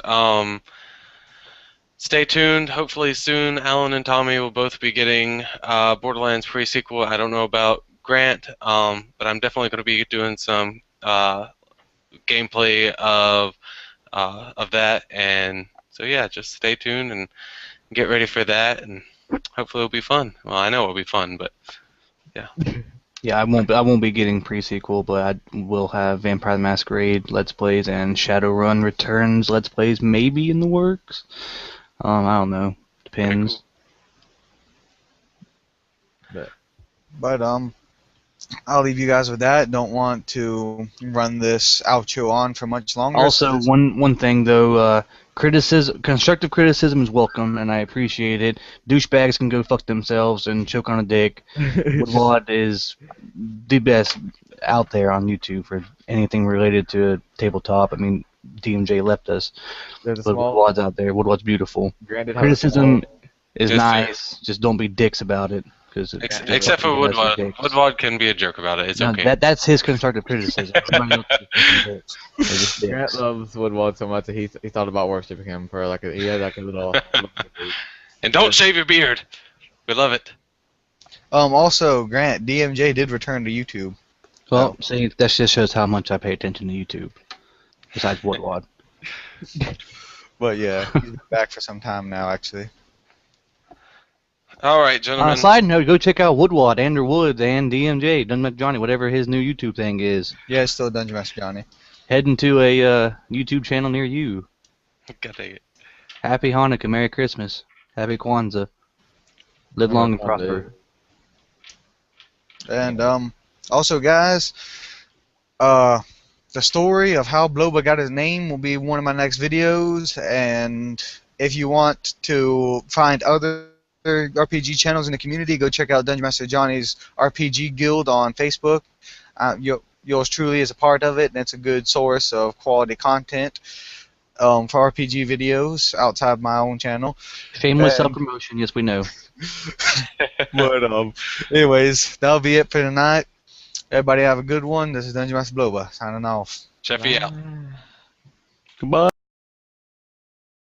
stay tuned. Hopefully soon, Alan and Tommy will both be getting Borderlands pre-sequel. I don't know about Grant, but I'm definitely going to be doing some gameplay of that. And so yeah, just stay tuned and get ready for that, and hopefully it'll be fun. Well, I know it'll be fun, but yeah. Yeah, I won't be getting pre-sequel, but I will have Vampire the Masquerade Let's Plays and Shadowrun Returns Let's Plays maybe in the works. I don't know. Depends. But I'll leave you guys with that. Don't want to run this outro on for much longer. Also, one thing though, constructive criticism is welcome, and I appreciate it. Douchebags can go fuck themselves and choke on a dick. Woodwad is the best out there on YouTube for anything related to tabletop. I mean, DMJ left us, but Woodwad's out there. Woodwad's beautiful. Criticism is nice. Just don't be dicks about it. Except for Woodward. Woodward can be a jerk about it. It's okay. That's his constructive criticism. Grant loves Woodward so much that he thought about worshiping him for he had a little. And don't shave your beard. We love it. Also, Grant, DMJ did return to YouTube. Well, see, that just shows how much I pay attention to YouTube. Besides Woodward. But yeah, he's back for some time now, actually. All right, gentlemen. On a side note, go check out Woodwad, Andrew Woods, and DMJ, Dungeon Johnny, whatever his new YouTube thing is. Yeah, it's still Dungeon Master Johnny. Heading to a YouTube channel near you. God dang it. Happy Hanukkah, Merry Christmas, Happy Kwanzaa. Live long and prosper. And also, guys, the story of how Bloba got his name will be one of my next videos. And if you want to find other RPG channels in the community, go check out Dungeon Master Johnny's RPG Guild on Facebook. Yours truly is a part of it, and it's a good source of quality content for RPG videos outside my own channel. Shameless self-promotion, yes we know. But anyways, that'll be it for tonight. Everybody have a good one. This is Dungeon Master Bloba signing off. Cheffy out. Goodbye.